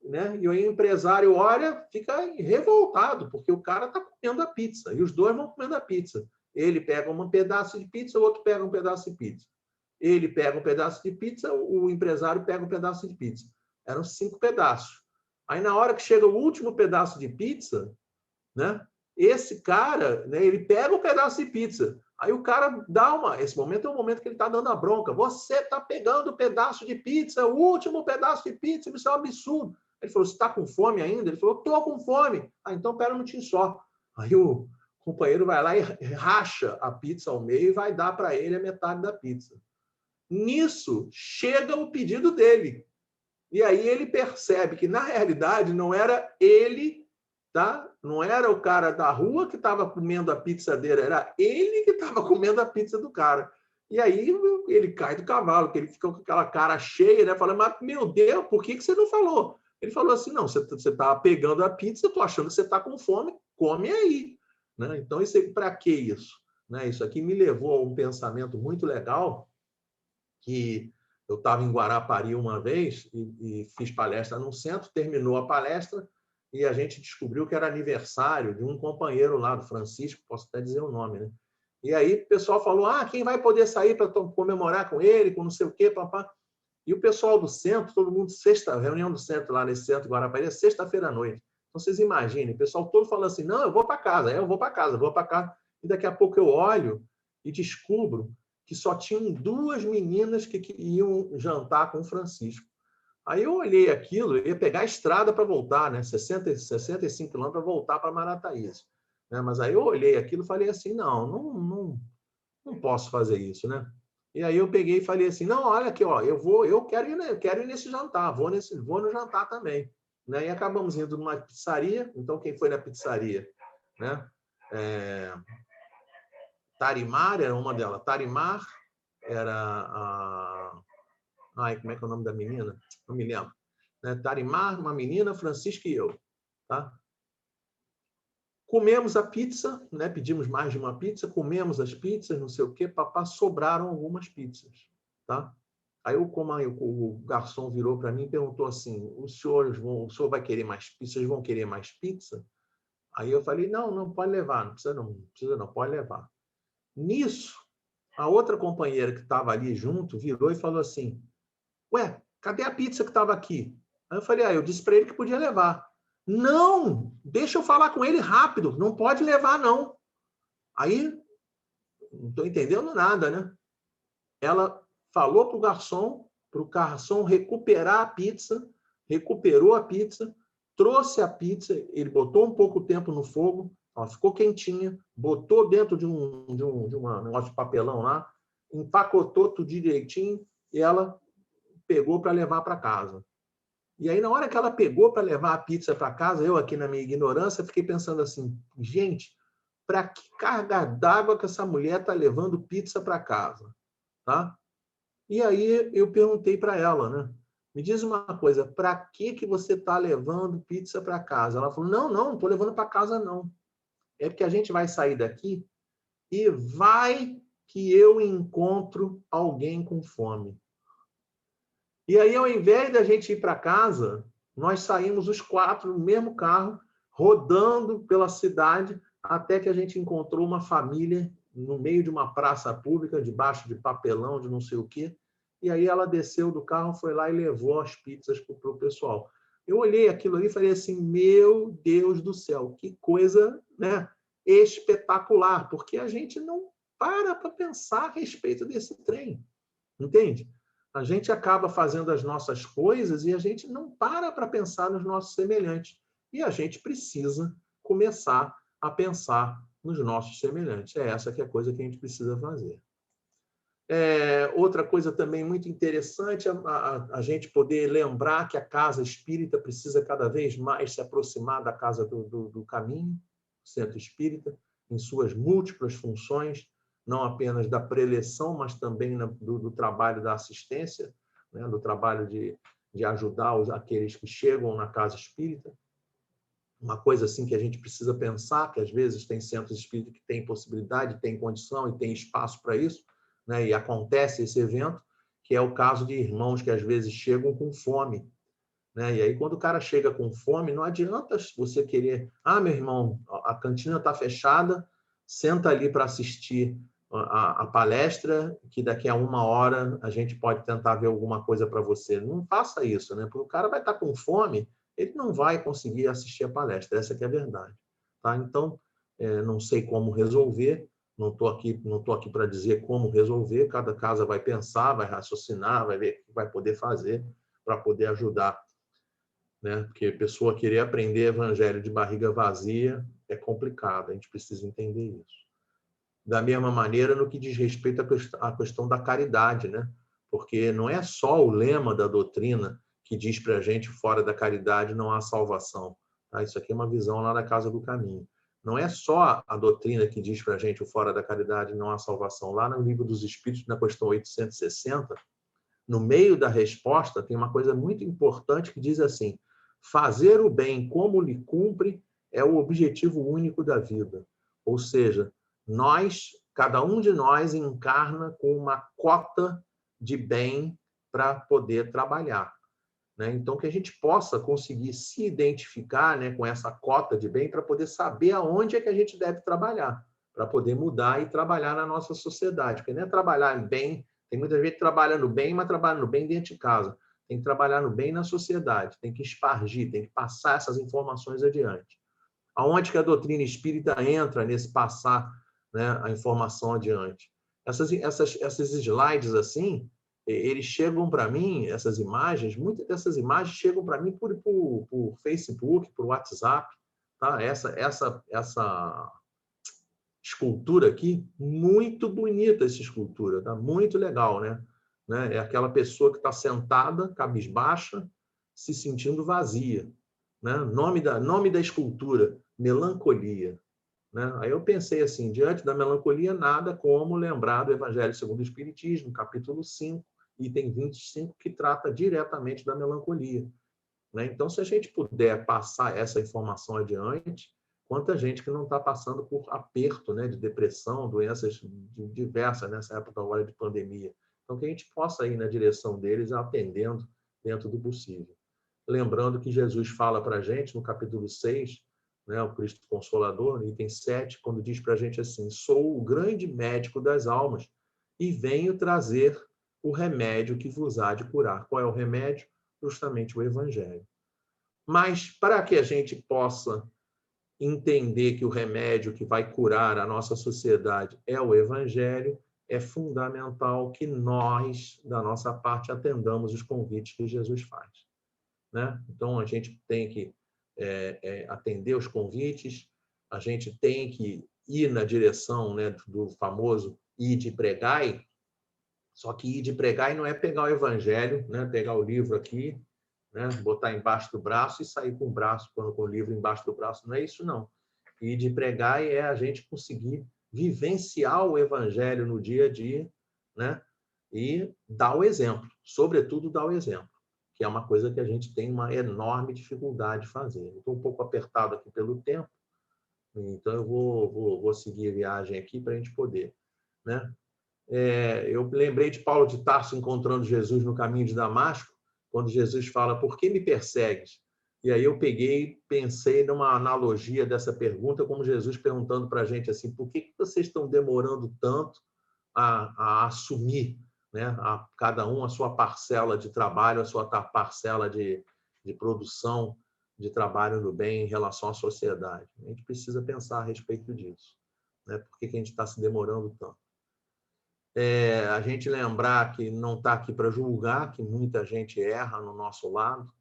né? E o empresário olha, fica revoltado, porque o cara está comendo a pizza, e os dois vão comendo a pizza. Ele pega um pedaço de pizza, o outro pega um pedaço de pizza. Ele pega um pedaço de pizza, o empresário pega um pedaço de pizza. Eram 5 pedaços. Aí, na hora que chega o último pedaço de pizza, né? Esse cara, né, ele pega o pedaço de pizza. Aí o cara dá uma... Esse momento é o momento que ele está dando a bronca. Você está pegando o pedaço de pizza, o último pedaço de pizza, isso é um absurdo. Ele falou, você está com fome ainda? Ele falou, estou com fome. Ah, então pera um minutinho só. Aí o companheiro vai lá e racha a pizza ao meio e vai dar para ele a metade da pizza. Nisso, chega o pedido dele. E aí ele percebe que, na realidade, não era ele, tá? Não era o cara da rua que estava comendo a pizza dele, era ele que estava comendo a pizza do cara. E aí ele cai do cavalo, que ele fica com aquela cara cheia, né? Falando, mas, meu Deus, por que você não falou? Ele falou assim, não, você está pegando a pizza, eu estou achando que você está com fome, come aí. Né? Então, para que isso? Né? Isso aqui me levou a um pensamento muito legal, que eu estava em Guarapari uma vez e fiz palestra num centro, terminou a palestra e a gente descobriu que era aniversário de um companheiro lá, do Francisco, posso até dizer o nome, né? E aí o pessoal falou, quem vai poder sair para comemorar com ele, com não sei o quê, papá. E o pessoal do centro, todo mundo, reunião do centro lá nesse centro de Guarapari, é sexta-feira à noite. Então, vocês imaginem, o pessoal todo falando assim, não, eu vou para casa, eu vou para casa, vou para casa. E daqui a pouco eu olho e descubro que só tinham 2 meninas que iam jantar com o Francisco. Aí eu olhei aquilo, eu ia pegar a estrada para voltar, né? 65 quilômetros para voltar para Marataízes. Né? Mas aí eu olhei aquilo e falei assim, não posso fazer isso, né? E aí eu peguei e falei assim, não, olha aqui, ó, eu quero ir nesse jantar, vou no jantar também. Né? E acabamos indo numa pizzaria. Então, quem foi na pizzaria? Né? Tarimar era uma delas. Tarimar era a... como é que é o nome da menina? Não me lembro. Né? Tarimar, uma menina, Francisco e eu. Tá? Comemos a pizza, né? Pedimos mais de uma pizza, comemos as pizzas, não sei o quê, papá, sobraram algumas pizzas. Tá? Aí o garçom virou para mim e perguntou assim, o senhor vai querer mais pizza? Vocês vão querer mais pizza? Aí eu falei, não pode levar, não precisa não, pode levar. Nisso, a outra companheira que estava ali junto virou e falou assim, ué, cadê a pizza que estava aqui? Aí eu falei, eu disse para ele que podia levar. Não, deixa eu falar com ele rápido, não pode levar não. Aí, não estou entendendo nada, né? Ela falou para o garçom recuperar a pizza, recuperou a pizza, trouxe a pizza, ele botou um pouco de tempo no fogo, ela ficou quentinha, botou dentro de um negócio de papelão lá, empacotou tudo direitinho e ela pegou para levar para casa. E aí, na hora que ela pegou para levar a pizza para casa, eu aqui na minha ignorância, fiquei pensando assim, gente, para que carga d'água que essa mulher está levando pizza para casa? Tá? E aí eu perguntei para ela, né? Me diz uma coisa, para que você está levando pizza para casa? Ela falou, não estou levando para casa, não. É porque a gente vai sair daqui e vai que eu encontro alguém com fome. E aí, ao invés da gente ir para casa, nós saímos os 4 no mesmo carro, rodando pela cidade, até que a gente encontrou uma família no meio de uma praça pública, debaixo de papelão, de não sei o quê. E aí ela desceu do carro, foi lá e levou as pizzas para o pessoal. Eu olhei aquilo ali e falei assim, meu Deus do céu, que coisa, né, espetacular, porque a gente não para pensar a respeito desse trem, entende? A gente acaba fazendo as nossas coisas e a gente não para pensar nos nossos semelhantes. E a gente precisa começar a pensar nos nossos semelhantes. É essa que é a coisa que a gente precisa fazer. Outra coisa também muito interessante, a gente poder lembrar que a casa espírita precisa cada vez mais se aproximar da casa do caminho, centro espírita, em suas múltiplas funções, não apenas da preleção, mas também do trabalho da assistência, né, do trabalho de ajudar aqueles que chegam na casa espírita. Uma coisa assim que a gente precisa pensar, que às vezes tem centros espíritas que têm possibilidade, têm condição e têm espaço para isso, né? E acontece esse evento, que é o caso de irmãos que às vezes chegam com fome, né? E aí, quando o cara chega com fome, não adianta você querer, meu irmão, a cantina está fechada, senta ali para assistir a palestra, que daqui a 1 hora a gente pode tentar ver alguma coisa para você. Não faça isso, né? Porque o cara vai estar com fome, ele não vai conseguir assistir a palestra, essa que é a verdade. Tá? Então, não sei como resolver, não estou aqui para dizer como resolver, cada casa vai pensar, vai raciocinar, vai ver o que vai poder fazer para poder ajudar, né? Porque a pessoa querer aprender evangelho de barriga vazia é complicado, a gente precisa entender isso. Da mesma maneira, no que diz respeito à questão da caridade, né? Porque não é só o lema da doutrina que diz para a gente, fora da caridade não há salvação. Tá? Isso aqui é uma visão lá da Casa do Caminho. Não é só a doutrina que diz para a gente, fora da caridade não há salvação. Lá no Livro dos Espíritos, na questão 860, no meio da resposta, tem uma coisa muito importante que diz assim, fazer o bem como lhe cumpre é o objetivo único da vida. Ou seja, cada um de nós encarna com uma cota de bem para poder trabalhar, né? Então, que a gente possa conseguir se identificar, né, com essa cota de bem para poder saber aonde é que a gente deve trabalhar, para poder mudar e trabalhar na nossa sociedade. Porque não é trabalhar bem, tem muita gente trabalhando bem, mas trabalhando bem dentro de casa. Tem que trabalhar no bem na sociedade, tem que espargir, tem que passar essas informações adiante. Aonde que a doutrina espírita entra nesse passar, né, a informação adiante? Essas slides assim, eles chegam para mim, essas imagens, muitas dessas imagens chegam para mim por Facebook, por WhatsApp, tá? Essa escultura aqui, muito bonita essa escultura, tá? Muito legal, né? É aquela pessoa que está sentada, cabisbaixa, se sentindo vazia, né? Nome da escultura, melancolia. Né? Aí eu pensei assim, diante da melancolia, nada como lembrar do Evangelho segundo o Espiritismo, capítulo 5, item 25, que trata diretamente da melancolia. Né? Então, se a gente puder passar essa informação adiante, quanta gente que não está passando por aperto, né, de depressão, doenças diversas nessa época agora de pandemia. Então, que a gente possa ir na direção deles, atendendo dentro do possível. Lembrando que Jesus fala para a gente, no capítulo 6, né, o Cristo Consolador, no item 7, quando diz para a gente assim: sou o grande médico das almas e venho trazer o remédio que vos há de curar. Qual é o remédio? Justamente o Evangelho. Mas, para que a gente possa entender que o remédio que vai curar a nossa sociedade é o Evangelho, é fundamental que nós, da nossa parte, atendamos os convites que Jesus faz, né? Então, a gente tem que atender os convites, a gente tem que ir na direção, né, do famoso ide pregai, só que ide pregai não é pegar o Evangelho, né, pegar o livro aqui, né, botar embaixo do braço e sair com o braço, com o livro embaixo do braço. Não é isso, não. Ide pregai é a gente conseguir vivenciar o Evangelho no dia a dia, né, e dar o exemplo, sobretudo dar o exemplo, que é uma coisa que a gente tem uma enorme dificuldade de fazer. Estou um pouco apertado aqui pelo tempo, então eu vou seguir a viagem aqui para a gente poder, né? Eu lembrei de Paulo de Tarso encontrando Jesus no caminho de Damasco, quando Jesus fala: por que me persegues? E aí eu pensei numa analogia dessa pergunta, como Jesus perguntando para a gente assim: por que vocês estão demorando tanto a assumir, né, a cada um a sua parcela de trabalho, a sua parcela de produção de trabalho no bem em relação à sociedade? A gente precisa pensar a respeito disso, né? Por que a gente está se demorando tanto? A gente lembrar que não está aqui para julgar, que muita gente erra no nosso lado,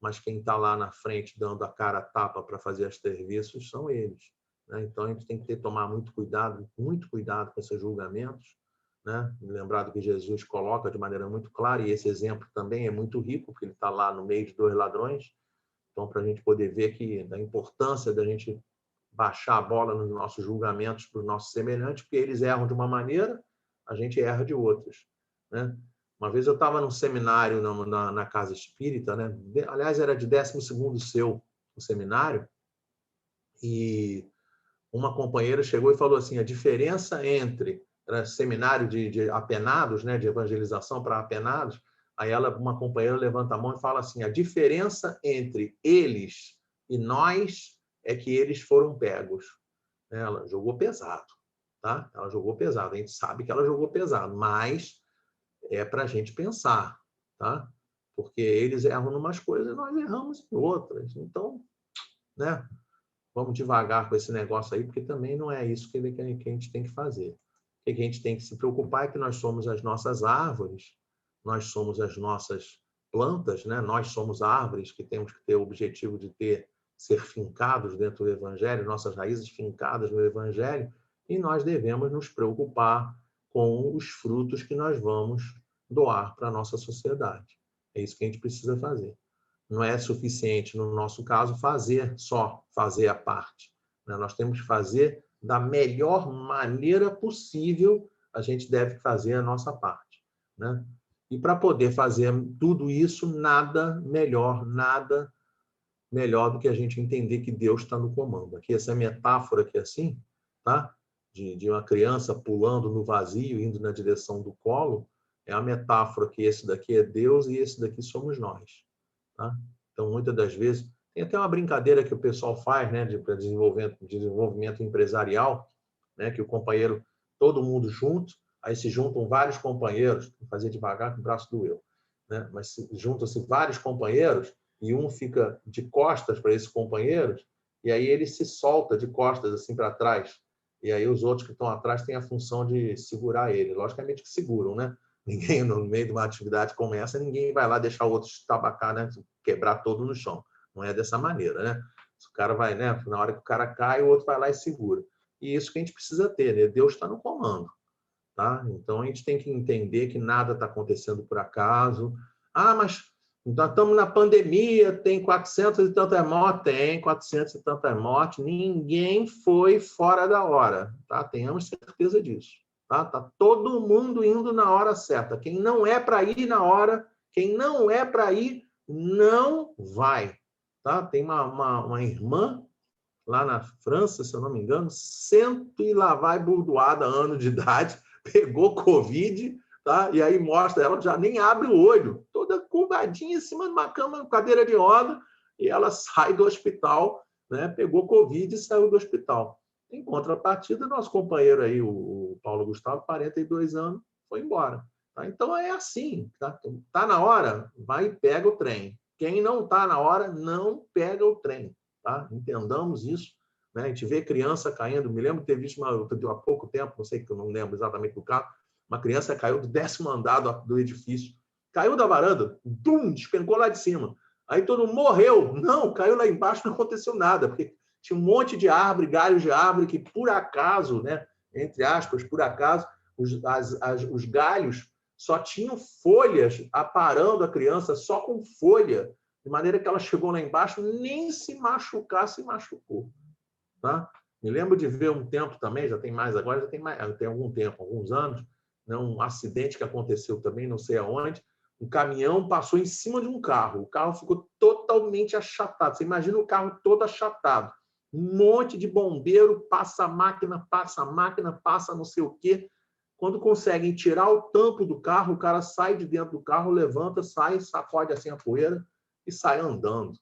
mas quem está lá na frente dando a cara a tapa para fazer os serviços são eles, né? Então a gente tem que tomar muito cuidado com esses julgamentos, né? Lembrado que Jesus coloca de maneira muito clara, e esse exemplo também é muito rico, porque ele está lá no meio de 2 ladrões. Então, para a gente poder ver que da importância da gente baixar a bola nos nossos julgamentos para os nossos semelhantes, porque eles erram de uma maneira, a gente erra de outras, né? Uma vez eu estava num seminário na casa espírita, né? Aliás, era de 12º seu o seminário, e uma companheira chegou e falou assim: a diferença entre seminário de apenados, né, de evangelização para apenados, aí uma companheira levanta a mão e fala assim: a diferença entre eles e nós é que eles foram pegos. Ela jogou pesado, tá? Ela jogou pesado. A gente sabe que ela jogou pesado, mas é para a gente pensar, tá? Porque eles erram em umas coisas e nós erramos em outras. Então, né? Vamos devagar com esse negócio aí, porque também não é isso que a gente tem que fazer. O que a gente tem que se preocupar é que nós somos as nossas árvores, nós somos as nossas plantas, né? Nós somos árvores que temos que ter o objetivo de ser fincados dentro do Evangelho, nossas raízes fincadas no Evangelho, e nós devemos nos preocupar com os frutos que nós vamos doar para a nossa sociedade. É isso que a gente precisa fazer. Não é suficiente, no nosso caso, fazer a parte, né? Nós temos que fazer da melhor maneira possível, a gente deve fazer a nossa parte, né? E para poder fazer tudo isso, nada melhor do que a gente entender que Deus está no comando. Aqui, essa metáfora aqui assim, tá? De uma criança pulando no vazio, indo na direção do colo, é a metáfora que esse daqui é Deus e esse daqui somos nós, tá? Então, muitas das vezes, tem até uma brincadeira que o pessoal faz, né, de desenvolvimento empresarial, né, que o companheiro, todo mundo junto, aí se juntam vários companheiros, vou fazer devagar que o braço doeu, né? Mas juntam-se vários companheiros e um fica de costas para esses companheiros e aí ele se solta de costas assim para trás. E aí os outros que estão atrás têm a função de segurar ele. Logicamente que seguram, né? Ninguém, no meio de uma atividade como essa, ninguém vai lá deixar o outro estabacar, né? Quebrar todo no chão. Não é dessa maneira, né? O cara vai, né? Na hora que o cara cai, o outro vai lá e segura. E isso que a gente precisa ter, né? Deus está no comando, tá? Então a gente tem que entender que nada está acontecendo por acaso. Ah, mas nós estamos na pandemia, tem 400 e tantas mortes. Tem 400 e tantas mortes. Ninguém foi fora da hora, tá? Tenhamos certeza disso. Tá? Tá todo mundo indo na hora certa. Quem não é para ir na hora, quem não é para ir, não vai. Tá? Tem uma irmã lá na França, se eu não me engano, 100 e lá vai burdoada, ano de idade, pegou Covid, tá? E aí mostra, ela já nem abre o olho, toda curvadinha em cima de uma cama, cadeira de roda, e ela sai do hospital, né? Pegou Covid e saiu do hospital. Em contrapartida, nosso companheiro aí, o Paulo Gustavo, 42 anos, foi embora. Tá? Então é assim, tá? Tá na hora, vai e pega o trem. Quem não está na hora, não pega o trem. Tá? Entendamos isso. Né? A gente vê criança caindo. Me lembro de ter visto há pouco tempo, não sei, que eu não lembro exatamente do caso, uma criança caiu do 10º andar do edifício. Caiu da varanda, despencou lá de cima. Aí todo mundo morreu. Não, caiu lá embaixo, não aconteceu nada, porque tinha um monte de árvore, galhos de árvore, que por acaso, né, entre aspas, por acaso, os galhos só tinham folhas aparando a criança, só com folha, de maneira que ela chegou lá embaixo, nem se machucar, se machucou. Tá? Me lembro de ver um tempo também, já tem mais agora, já tem algum tempo, alguns anos, né, um acidente que aconteceu também, não sei aonde, um caminhão passou em cima de um carro, o carro ficou totalmente achatado. Você imagina o carro todo achatado. Um monte de bombeiro, passa a máquina, passa não sei o quê. Quando conseguem tirar o tampo do carro, o cara sai de dentro do carro, levanta, sai, sacode assim a poeira e sai andando.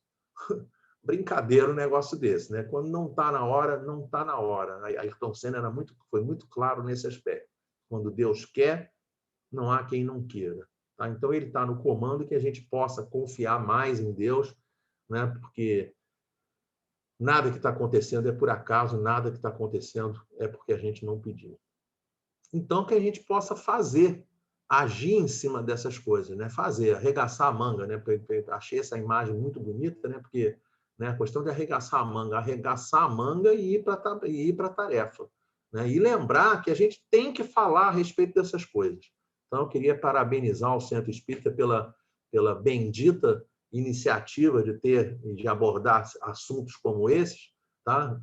Brincadeira um negócio desse, né? Quando não está na hora, não está na hora. A Ayrton Senna foi muito claro nesse aspecto. Quando Deus quer, não há quem não queira. Tá? Então, ele está no comando, que a gente possa confiar mais em Deus, né? Porque nada que está acontecendo é por acaso, nada que está acontecendo é porque a gente não pediu. Então, que a gente possa fazer, agir em cima dessas coisas, né? Fazer, arregaçar a manga, né? Achei essa imagem muito bonita, né? Porque, né, a questão de arregaçar a manga e ir para a tarefa, né? E lembrar que a gente tem que falar a respeito dessas coisas. Então, eu queria parabenizar o Centro Espírita pela bendita iniciativa de abordar assuntos como esses, tá?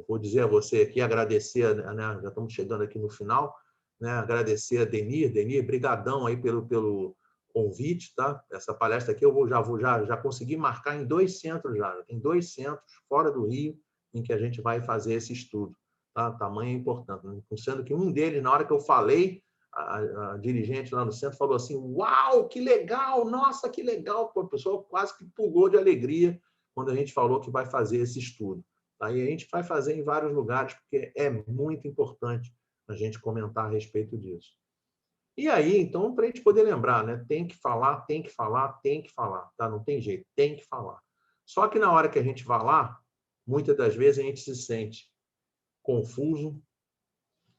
Vou dizer a você aqui, agradecer, né? Já estamos chegando aqui no final, né? Agradecer a Denir, brigadão aí pelo convite, tá? Essa palestra aqui eu já consegui marcar em 2 centros já. Tem 2 centros fora do Rio em que a gente vai fazer esse estudo, tá? Tamanho é importante. Sendo que um deles, na hora que eu falei, a dirigente lá no centro falou assim: "Uau, que legal! Nossa, que legal!" Pô, o pessoal quase que pulou de alegria quando a gente falou que vai fazer esse estudo. Aí a gente vai fazer em vários lugares, porque é muito importante a gente comentar a respeito disso. E aí, então, para a gente poder lembrar, né? Tem que falar, tá? Não tem jeito, tem que falar. Só que na hora que a gente vai lá, muitas das vezes a gente se sente confuso,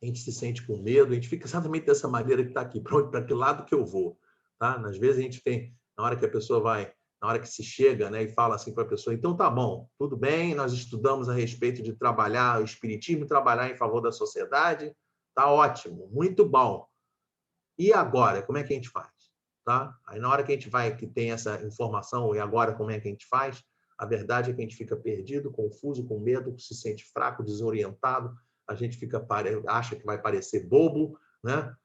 a gente se sente com medo, a gente fica exatamente dessa maneira que está aqui, para que lado que eu vou, tá? Às vezes a gente tem, na hora que a pessoa vai, na hora que se chega, né, e fala assim para a pessoa: então tá bom, tudo bem, nós estudamos a respeito de trabalhar o espiritismo, trabalhar em favor da sociedade, tá ótimo, muito bom. E agora, como é que a gente faz? Tá? Aí na hora que a gente vai, que tem essa informação, e agora como é que a gente faz? A verdade é que a gente fica perdido, confuso, com medo, se sente fraco, desorientado, a gente acha que vai parecer bobo, né?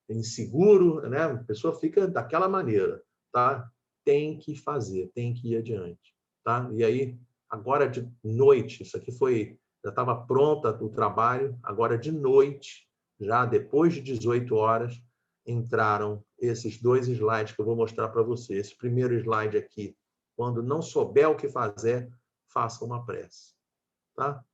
Inseguro, né? A pessoa fica daquela maneira, tá? Tem que fazer, tem que ir adiante, tá? E aí, agora de noite, isso aqui já estava pronta o trabalho, agora de noite, já depois de 18 horas, entraram esses 2 slides que eu vou mostrar para você. Esse primeiro slide aqui, quando não souber o que fazer, faça uma prece, tá?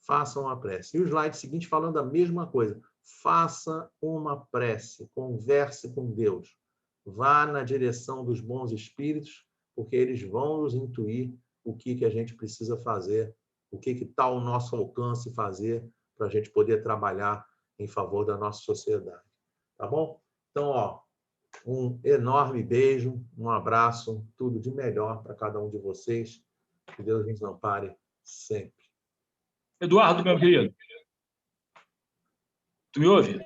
Faça uma prece. E o slide seguinte falando a mesma coisa. Faça uma prece, converse com Deus. Vá na direção dos bons espíritos, porque eles vão nos intuir o que a gente precisa fazer, o que está ao nosso alcance fazer para a gente poder trabalhar em favor da nossa sociedade. Tá bom? Então, ó, um enorme beijo, um abraço, tudo de melhor para cada um de vocês. Que Deus nos ampare sempre. Eduardo, meu querido, tu me ouve?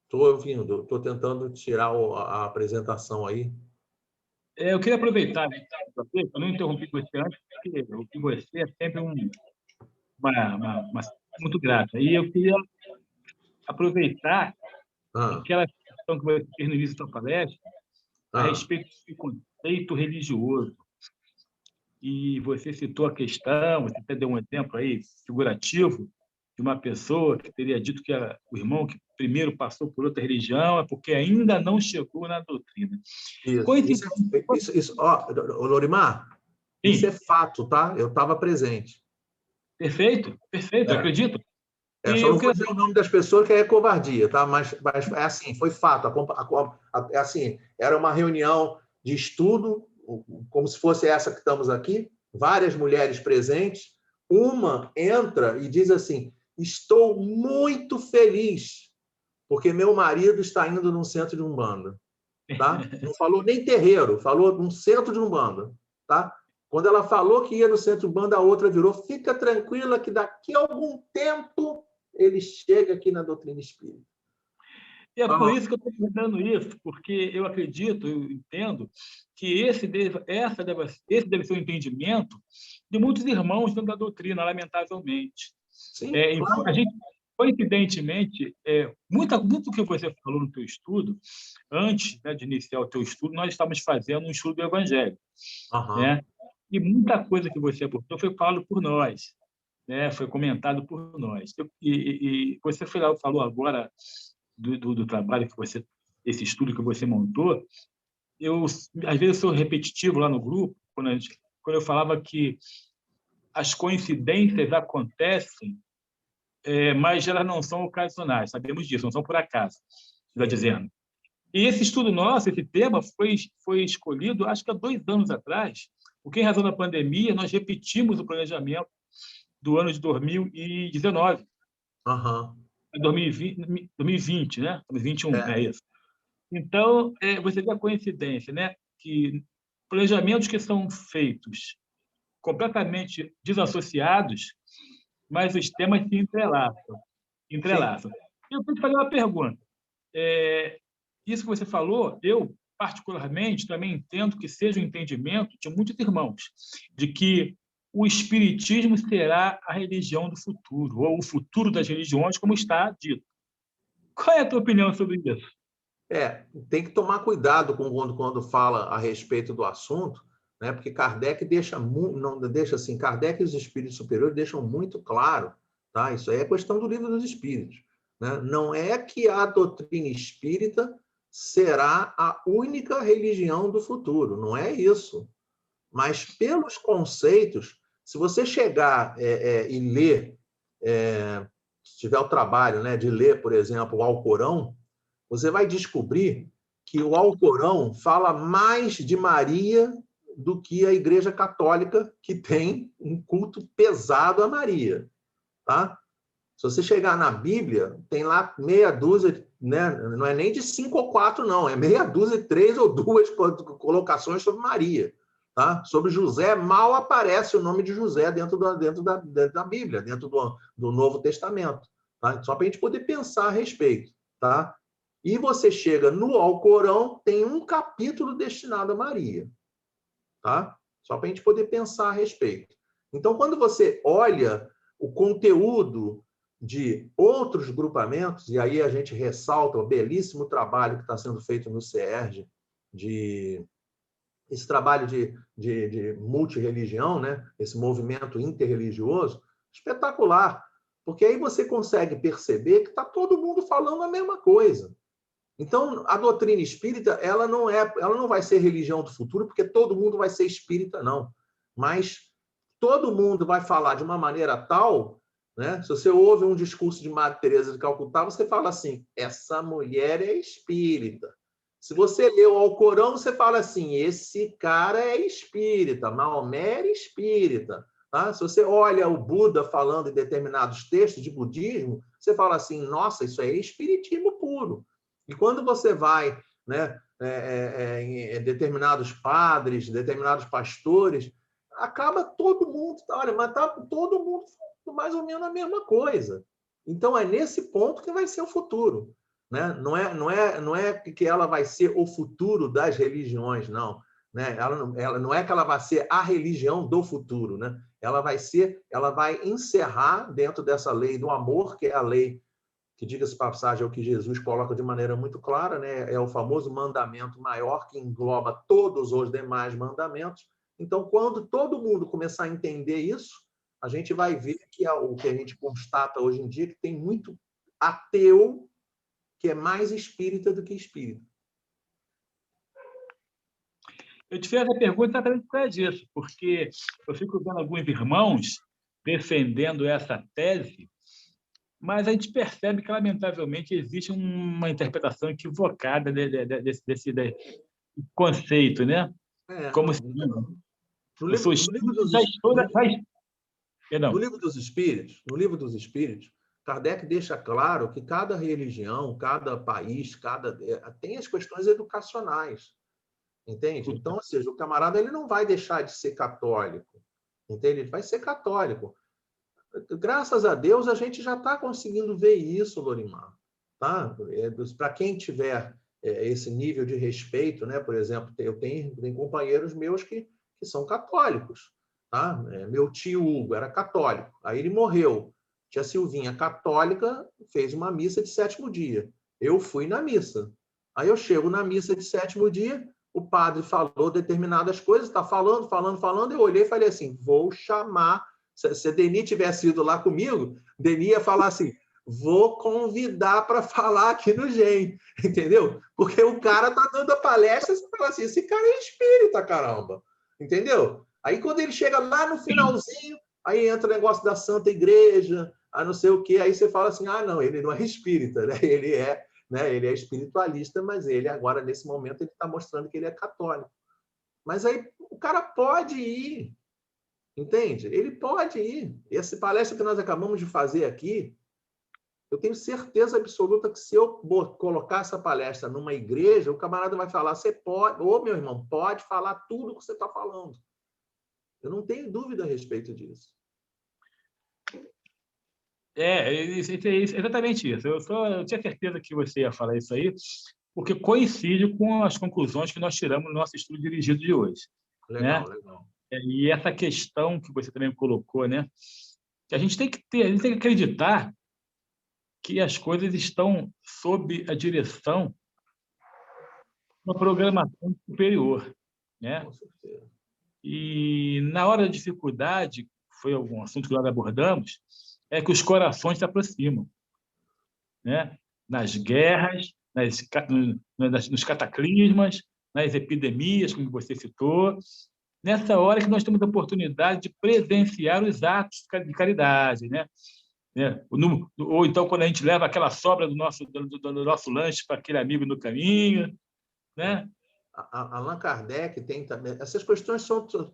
Estou ouvindo, estou tentando tirar a apresentação aí. Eu queria aproveitar, eu não interrompi você antes, porque o que você é sempre uma muito grata. E eu queria aproveitar aquela questão que você fez no início da palestra, a respeito do conceito religioso. E você citou a questão, você até deu um exemplo aí figurativo, de uma pessoa que teria dito que o irmão que primeiro passou por outra religião é porque ainda não chegou na doutrina. Lorimar, isso é fato, tá? Eu estava presente. Perfeito, eu acredito. Só não vou dizer o nome das pessoas, que é covardia, tá? Mas é assim, foi fato. É assim, era uma reunião de estudo, como se fosse essa que estamos aqui, várias mulheres presentes. Uma entra e diz assim: estou muito feliz, porque meu marido está indo num centro de Umbanda. Tá? Não falou nem terreiro, falou num centro de Umbanda. Tá? Quando ela falou que ia no centro de Umbanda, a outra virou: fica tranquila que daqui a algum tempo ele chega aqui na doutrina espírita. E é por isso que eu estou perguntando isso, porque eu acredito, eu entendo que esse deve ser o entendimento de muitos irmãos dentro da doutrina, lamentavelmente. Sim, claro. A gente, coincidentemente, muito do que você falou no teu estudo, antes, né, de iniciar o teu estudo, nós estávamos fazendo um estudo do Evangelho. Né? E muita coisa que você aportou foi falado por nós, né? Foi comentado por nós. E você falou agora do trabalho que você, esse estudo que você montou. Às vezes, sou repetitivo lá no grupo, quando eu falava que as coincidências acontecem, mas elas não são ocasionais, sabemos disso, não são por acaso, está dizendo. E esse estudo nosso, esse tema, foi escolhido, acho que há 2 anos atrás, porque, em razão da pandemia, nós repetimos o planejamento do ano de 2019. 2020, né? 2021, é isso. Então, você vê a coincidência, né? Que planejamentos que são feitos completamente desassociados, mas os temas se entrelaçam. Eu vou te fazer uma pergunta. Isso que você falou, eu, particularmente, também entendo que seja o entendimento de muitos irmãos, de que o Espiritismo será a religião do futuro, ou o futuro das religiões, como está dito. Qual é a tua opinião sobre isso? Tem que tomar cuidado quando fala a respeito do assunto, né? Porque Kardec Kardec e os espíritos superiores deixam muito claro, tá? Isso aí é questão do Livro dos Espíritos, né? Não é que a doutrina espírita será a única religião do futuro, não é isso. Mas pelos conceitos, se você chegar e ler, se tiver o trabalho, né, de ler, por exemplo, o Alcorão, você vai descobrir que o Alcorão fala mais de Maria do que a Igreja Católica, que tem um culto pesado a Maria. Tá? Se você chegar na Bíblia, tem lá meia dúzia, né? Não é nem de 5 ou 4, não, é meia dúzia, 3 ou 2 colocações sobre Maria. Tá? Sobre José, mal aparece o nome de José dentro da Bíblia, dentro do Novo Testamento. Tá? Só para a gente poder pensar a respeito. Tá? E você chega no Alcorão, tem um capítulo destinado a Maria. Tá? Só para a gente poder pensar a respeito. Então, quando você olha o conteúdo de outros grupamentos, e aí a gente ressalta o belíssimo trabalho que está sendo feito no CERJ, esse trabalho de multirreligião, né? Esse movimento interreligioso, espetacular, porque aí você consegue perceber que está todo mundo falando a mesma coisa. Então, a doutrina espírita, ela não vai ser religião do futuro, porque todo mundo vai ser espírita, não. Mas todo mundo vai falar de uma maneira tal, né? Se você ouve um discurso de Madre Teresa de Calcutá, você fala assim: essa mulher é espírita. Se você lê o Alcorão, você fala assim: esse cara é espírita, Maomé é espírita. Tá? Se você olha o Buda falando em determinados textos de budismo, você fala assim: nossa, isso aí é espiritismo puro. E quando você vai, né, em determinados padres, determinados pastores, acaba todo mundo, olha, mas está todo mundo falando mais ou menos a mesma coisa. Então, é nesse ponto que vai ser o futuro. Né? Não é que ela vai ser o futuro das religiões, não. Né? Ela não é que ela vai ser a religião do futuro. Né? Ela vai encerrar dentro dessa lei do amor, que é a lei que, diga-se passagem, é o que Jesus coloca de maneira muito clara, né? É o famoso mandamento maior que engloba todos os demais mandamentos. Então, quando todo mundo começar a entender isso, a gente vai ver que o que a gente constata hoje em dia, que tem muito ateu que é mais espírita do que espírita. Eu te fiz essa pergunta exatamente por causa disso, porque eu fico vendo alguns irmãos defendendo essa tese, mas a gente percebe que, lamentavelmente, existe uma interpretação equivocada desse conceito, né? Como se no livro dos Espíritos, Kardec deixa claro que cada religião, cada país, tem as questões educacionais, entende? Então, ou seja, o camarada ele não vai deixar de ser católico, entende? Ele vai ser católico. Graças a Deus, a gente já está conseguindo ver isso, Lorimar. Tá? Para quem tiver esse nível de respeito, né? Por exemplo, eu tenho companheiros meus que são católicos. Tá? Meu tio Hugo era católico, aí ele morreu. Tia Silvinha, católica, fez uma missa de 7º dia. Eu fui na missa. Aí eu chego na missa de 7º dia, o padre falou determinadas coisas, está falando, eu olhei e falei assim, vou chamar. Se a Deni tivesse ido lá comigo, Deni ia falar assim, vou convidar para falar aqui no GEM, entendeu? Porque o cara tá dando a palestra, você fala assim, esse cara é espírita, caramba, entendeu? Aí quando ele chega lá no finalzinho, aí entra o negócio da Santa Igreja, não sei o quê, aí você fala assim, não, ele não é espírita, né? Ele é espiritualista, mas ele agora, nesse momento, ele está mostrando que ele é católico. Mas aí o cara pode ir, entende? Ele pode ir. Essa palestra que nós acabamos de fazer aqui, eu tenho certeza absoluta que se eu colocar essa palestra numa igreja, o camarada vai falar, você pode, meu irmão, pode falar tudo o que você está falando. Eu não tenho dúvida a respeito disso. Exatamente isso. Eu tinha certeza que você ia falar isso aí, porque coincide com as conclusões que nós tiramos no nosso estudo dirigido de hoje. Legal, né? legal. E essa questão que você também colocou, né? Que a gente tem que acreditar que as coisas estão sob a direção de uma programação superior, né? Com certeza. E na hora da dificuldade, foi algum assunto que nós abordamos, é que os corações se aproximam, né? Nas guerras, nos cataclismas, nas epidemias, como você citou, nessa hora que nós temos a oportunidade de presenciar os atos de caridade, né? Ou então quando a gente leva aquela sobra do nosso lanche para aquele amigo no caminho, né? Allan Kardec tem também... Essas questões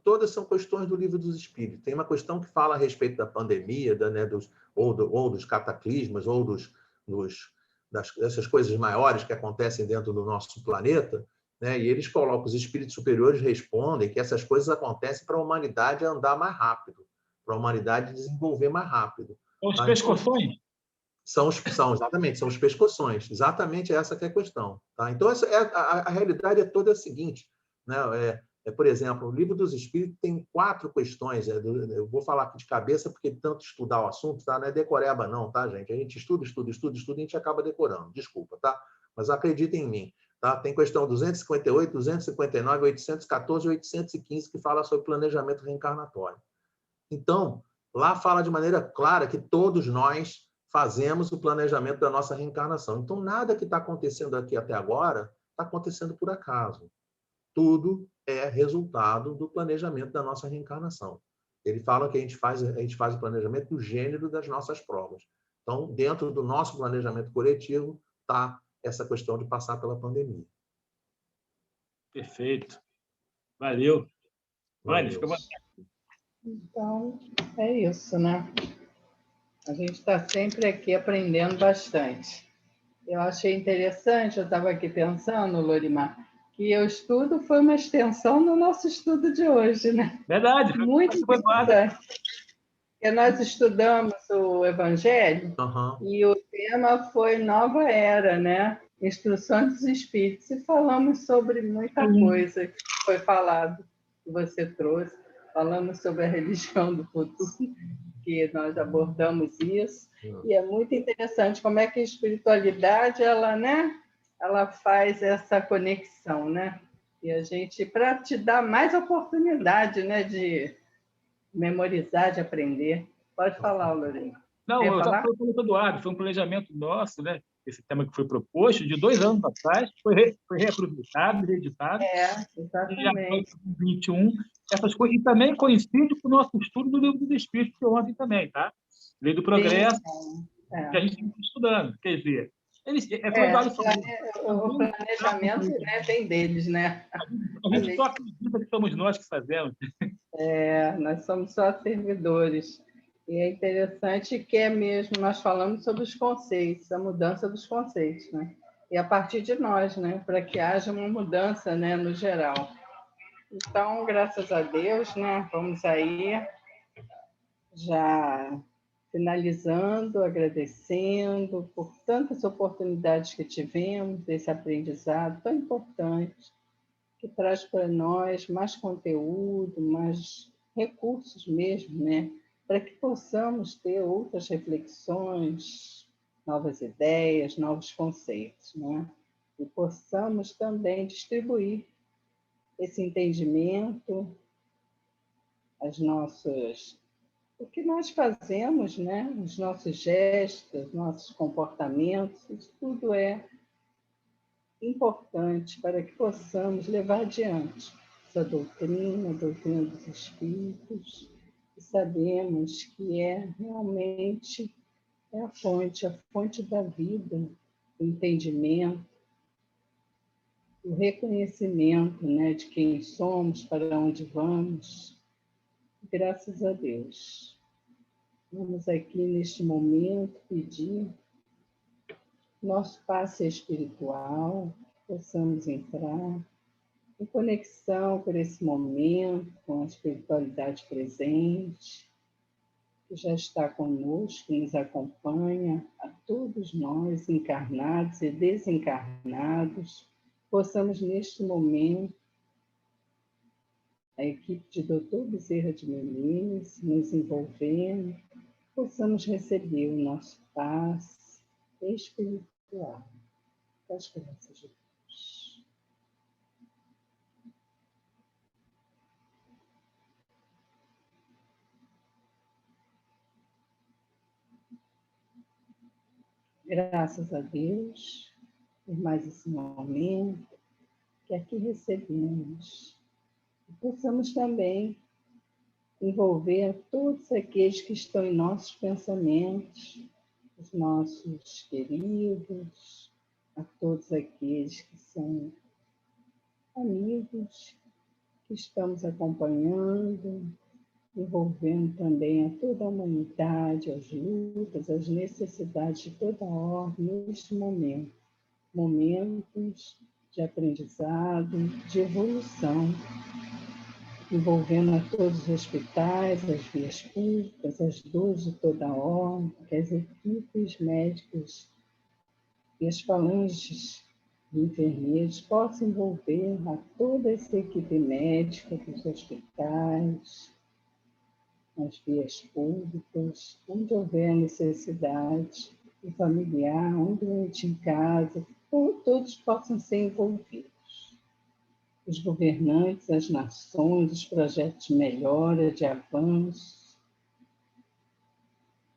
todas são questões do Livro dos Espíritos. Tem uma questão que fala a respeito da pandemia, né, ou dos cataclismas, ou dessas coisas maiores que acontecem dentro do nosso planeta, né? E eles colocam, os espíritos superiores respondem que essas coisas acontecem para a humanidade andar mais rápido, para a humanidade desenvolver mais rápido. São os pescoções? Exatamente, são os pescoções. Exatamente essa que é a questão. Tá? Então, a realidade é toda a seguinte. Né? Por exemplo, o Livro dos Espíritos tem 4 questões. Eu vou falar aqui de cabeça, porque tanto estudar o assunto, tá? Não é decoreba não, tá, gente? A gente estuda, e a gente acaba decorando. Desculpa, tá? Mas acreditem em mim. Tá? Tem questão 258, 259, 814 e 815, que fala sobre planejamento reencarnatório. Então, lá fala de maneira clara que todos nós fazemos o planejamento da nossa reencarnação. Então, nada que está acontecendo aqui até agora está acontecendo por acaso. Tudo é resultado do planejamento da nossa reencarnação. Ele fala que a gente faz o planejamento do gênero das nossas provas. Então, dentro do nosso planejamento coletivo está essa questão de passar pela pandemia. Perfeito. Valeu. Vânia, fica à vontade. Então, é isso, né? A gente está sempre aqui aprendendo bastante. Eu achei interessante, eu estava aqui pensando, Lorimar, que o estudo foi uma extensão do nosso estudo de hoje, né? Verdade. Muito interessante. Porque nós estudamos o Evangelho e o tema foi Nova Era, né? Instruções dos Espíritos. E falamos sobre muita coisa que foi falado, que você trouxe. Falamos sobre a religião do futuro, que nós abordamos isso. E é muito interessante como é que a espiritualidade, ela, né? Ela faz essa conexão, né? E a gente, para te dar mais oportunidade, né? De memorizar, de aprender. Pode falar, Lorena. Não, eu estava falar? falando com o Eduardo, foi um planejamento nosso, né? Esse tema que foi proposto, de 2 anos atrás, foi reaproveitado, reeditado, e agora, Exatamente. em 21, essas coisas, e também coincide com o nosso estudo do Livro dos Espíritos, que ontem também, tá? Lei do Progresso, que a gente está estudando. Quer dizer, como o Eduardo falou, o planejamento, né, vem deles, né? a gente só acredita que somos nós que fazemos. Nós somos só servidores. E é interessante que é mesmo, nós falamos sobre os conceitos, a mudança dos conceitos, né? E a partir de nós, né? Para que haja uma mudança, né, no geral. Então, graças a Deus, né? Vamos aí já finalizando, agradecendo por tantas oportunidades que tivemos, desse aprendizado tão importante, que traz para nós mais conteúdo, mais recursos mesmo, né? Para que possamos ter outras reflexões, novas ideias, novos conceitos, né? E possamos também distribuir esse entendimento, o que nós fazemos, né? Os nossos gestos, nossos comportamentos, isso tudo é importante para que possamos levar adiante essa doutrina, a doutrina dos Espíritos, e sabemos que é realmente a fonte da vida, o entendimento, o reconhecimento, né, de quem somos, para onde vamos. Graças a Deus. Vamos aqui, neste momento, pedir nosso passe espiritual, possamos entrar em conexão por esse momento com a espiritualidade presente, que já está conosco, que nos acompanha, a todos nós, encarnados e desencarnados, possamos neste momento, a equipe de Dr. Bezerra de Menezes nos envolvendo, possamos receber o nosso passe espiritual das graças de Deus. Graças a Deus por mais esse momento que aqui recebemos. E possamos também envolver a todos aqueles que estão em nossos pensamentos, os nossos queridos, a todos aqueles que são amigos, que estamos acompanhando, envolvendo também a toda a humanidade, as lutas, as necessidades de toda a ordem neste momento. Momentos de aprendizado, de evolução, envolvendo a todos os hospitais, as vias públicas, as dores de toda a ordem, que as equipes médicas e as falanges de enfermeiros possam envolver a toda essa equipe médica dos hospitais, nas vias públicas, onde houver necessidade, o familiar, um doente em casa, todos possam ser envolvidos. Os governantes, as nações, os projetos de melhora, de avanço.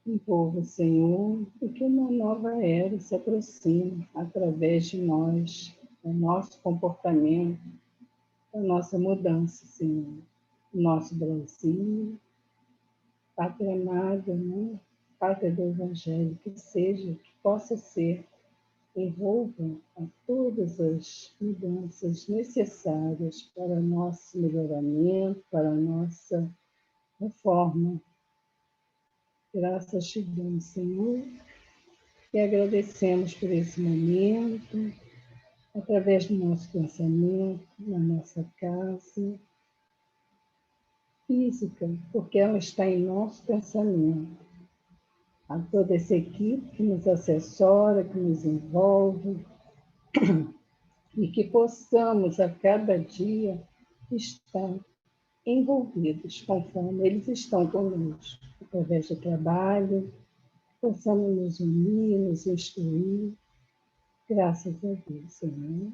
Envolva, Senhor, porque uma nova era se aproxima através de nós, do nosso comportamento, da nossa mudança, Senhor. O nosso Brasil, pátria amada, né? Pátria do Evangelho, que seja, que possa ser, envolva a todas as mudanças necessárias para nosso melhoramento, para a nossa reforma. Graças te damos, Senhor, e agradecemos por esse momento, através do nosso pensamento, na nossa casa física, porque ela está em nosso pensamento. A toda essa equipe que nos assessora, que nos envolve, e que possamos a cada dia estar envolvidos conforme eles estão conosco, através do trabalho, possamos nos unir, nos instruir, graças a Deus, Senhor.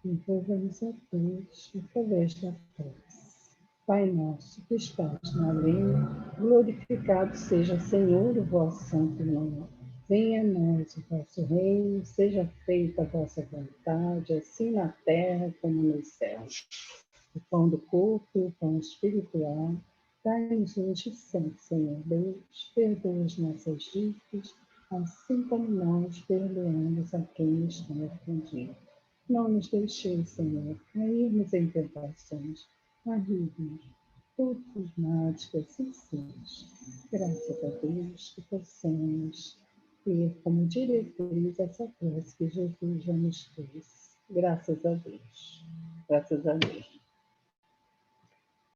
Envolvamos a todos através da paz. Pai nosso que estás na além, glorificado seja, Senhor, o vosso santo nome. Venha a nós o vosso reino, seja feita a vossa vontade, assim na terra como nos céus. O pão do corpo e o pão espiritual, dai-nos hoje sempre, Senhor Deus, perdoa as nossas dívidas, assim como nós perdoamos a quem nos tem ofendido. Não nos deixeis, Senhor, cairmos em tentações, mas livre-nos todos os males que assim seja. Graças a Deus que possamos ter como diretriz essa prece que Jesus já nos fez. Graças a Deus. Graças a Deus.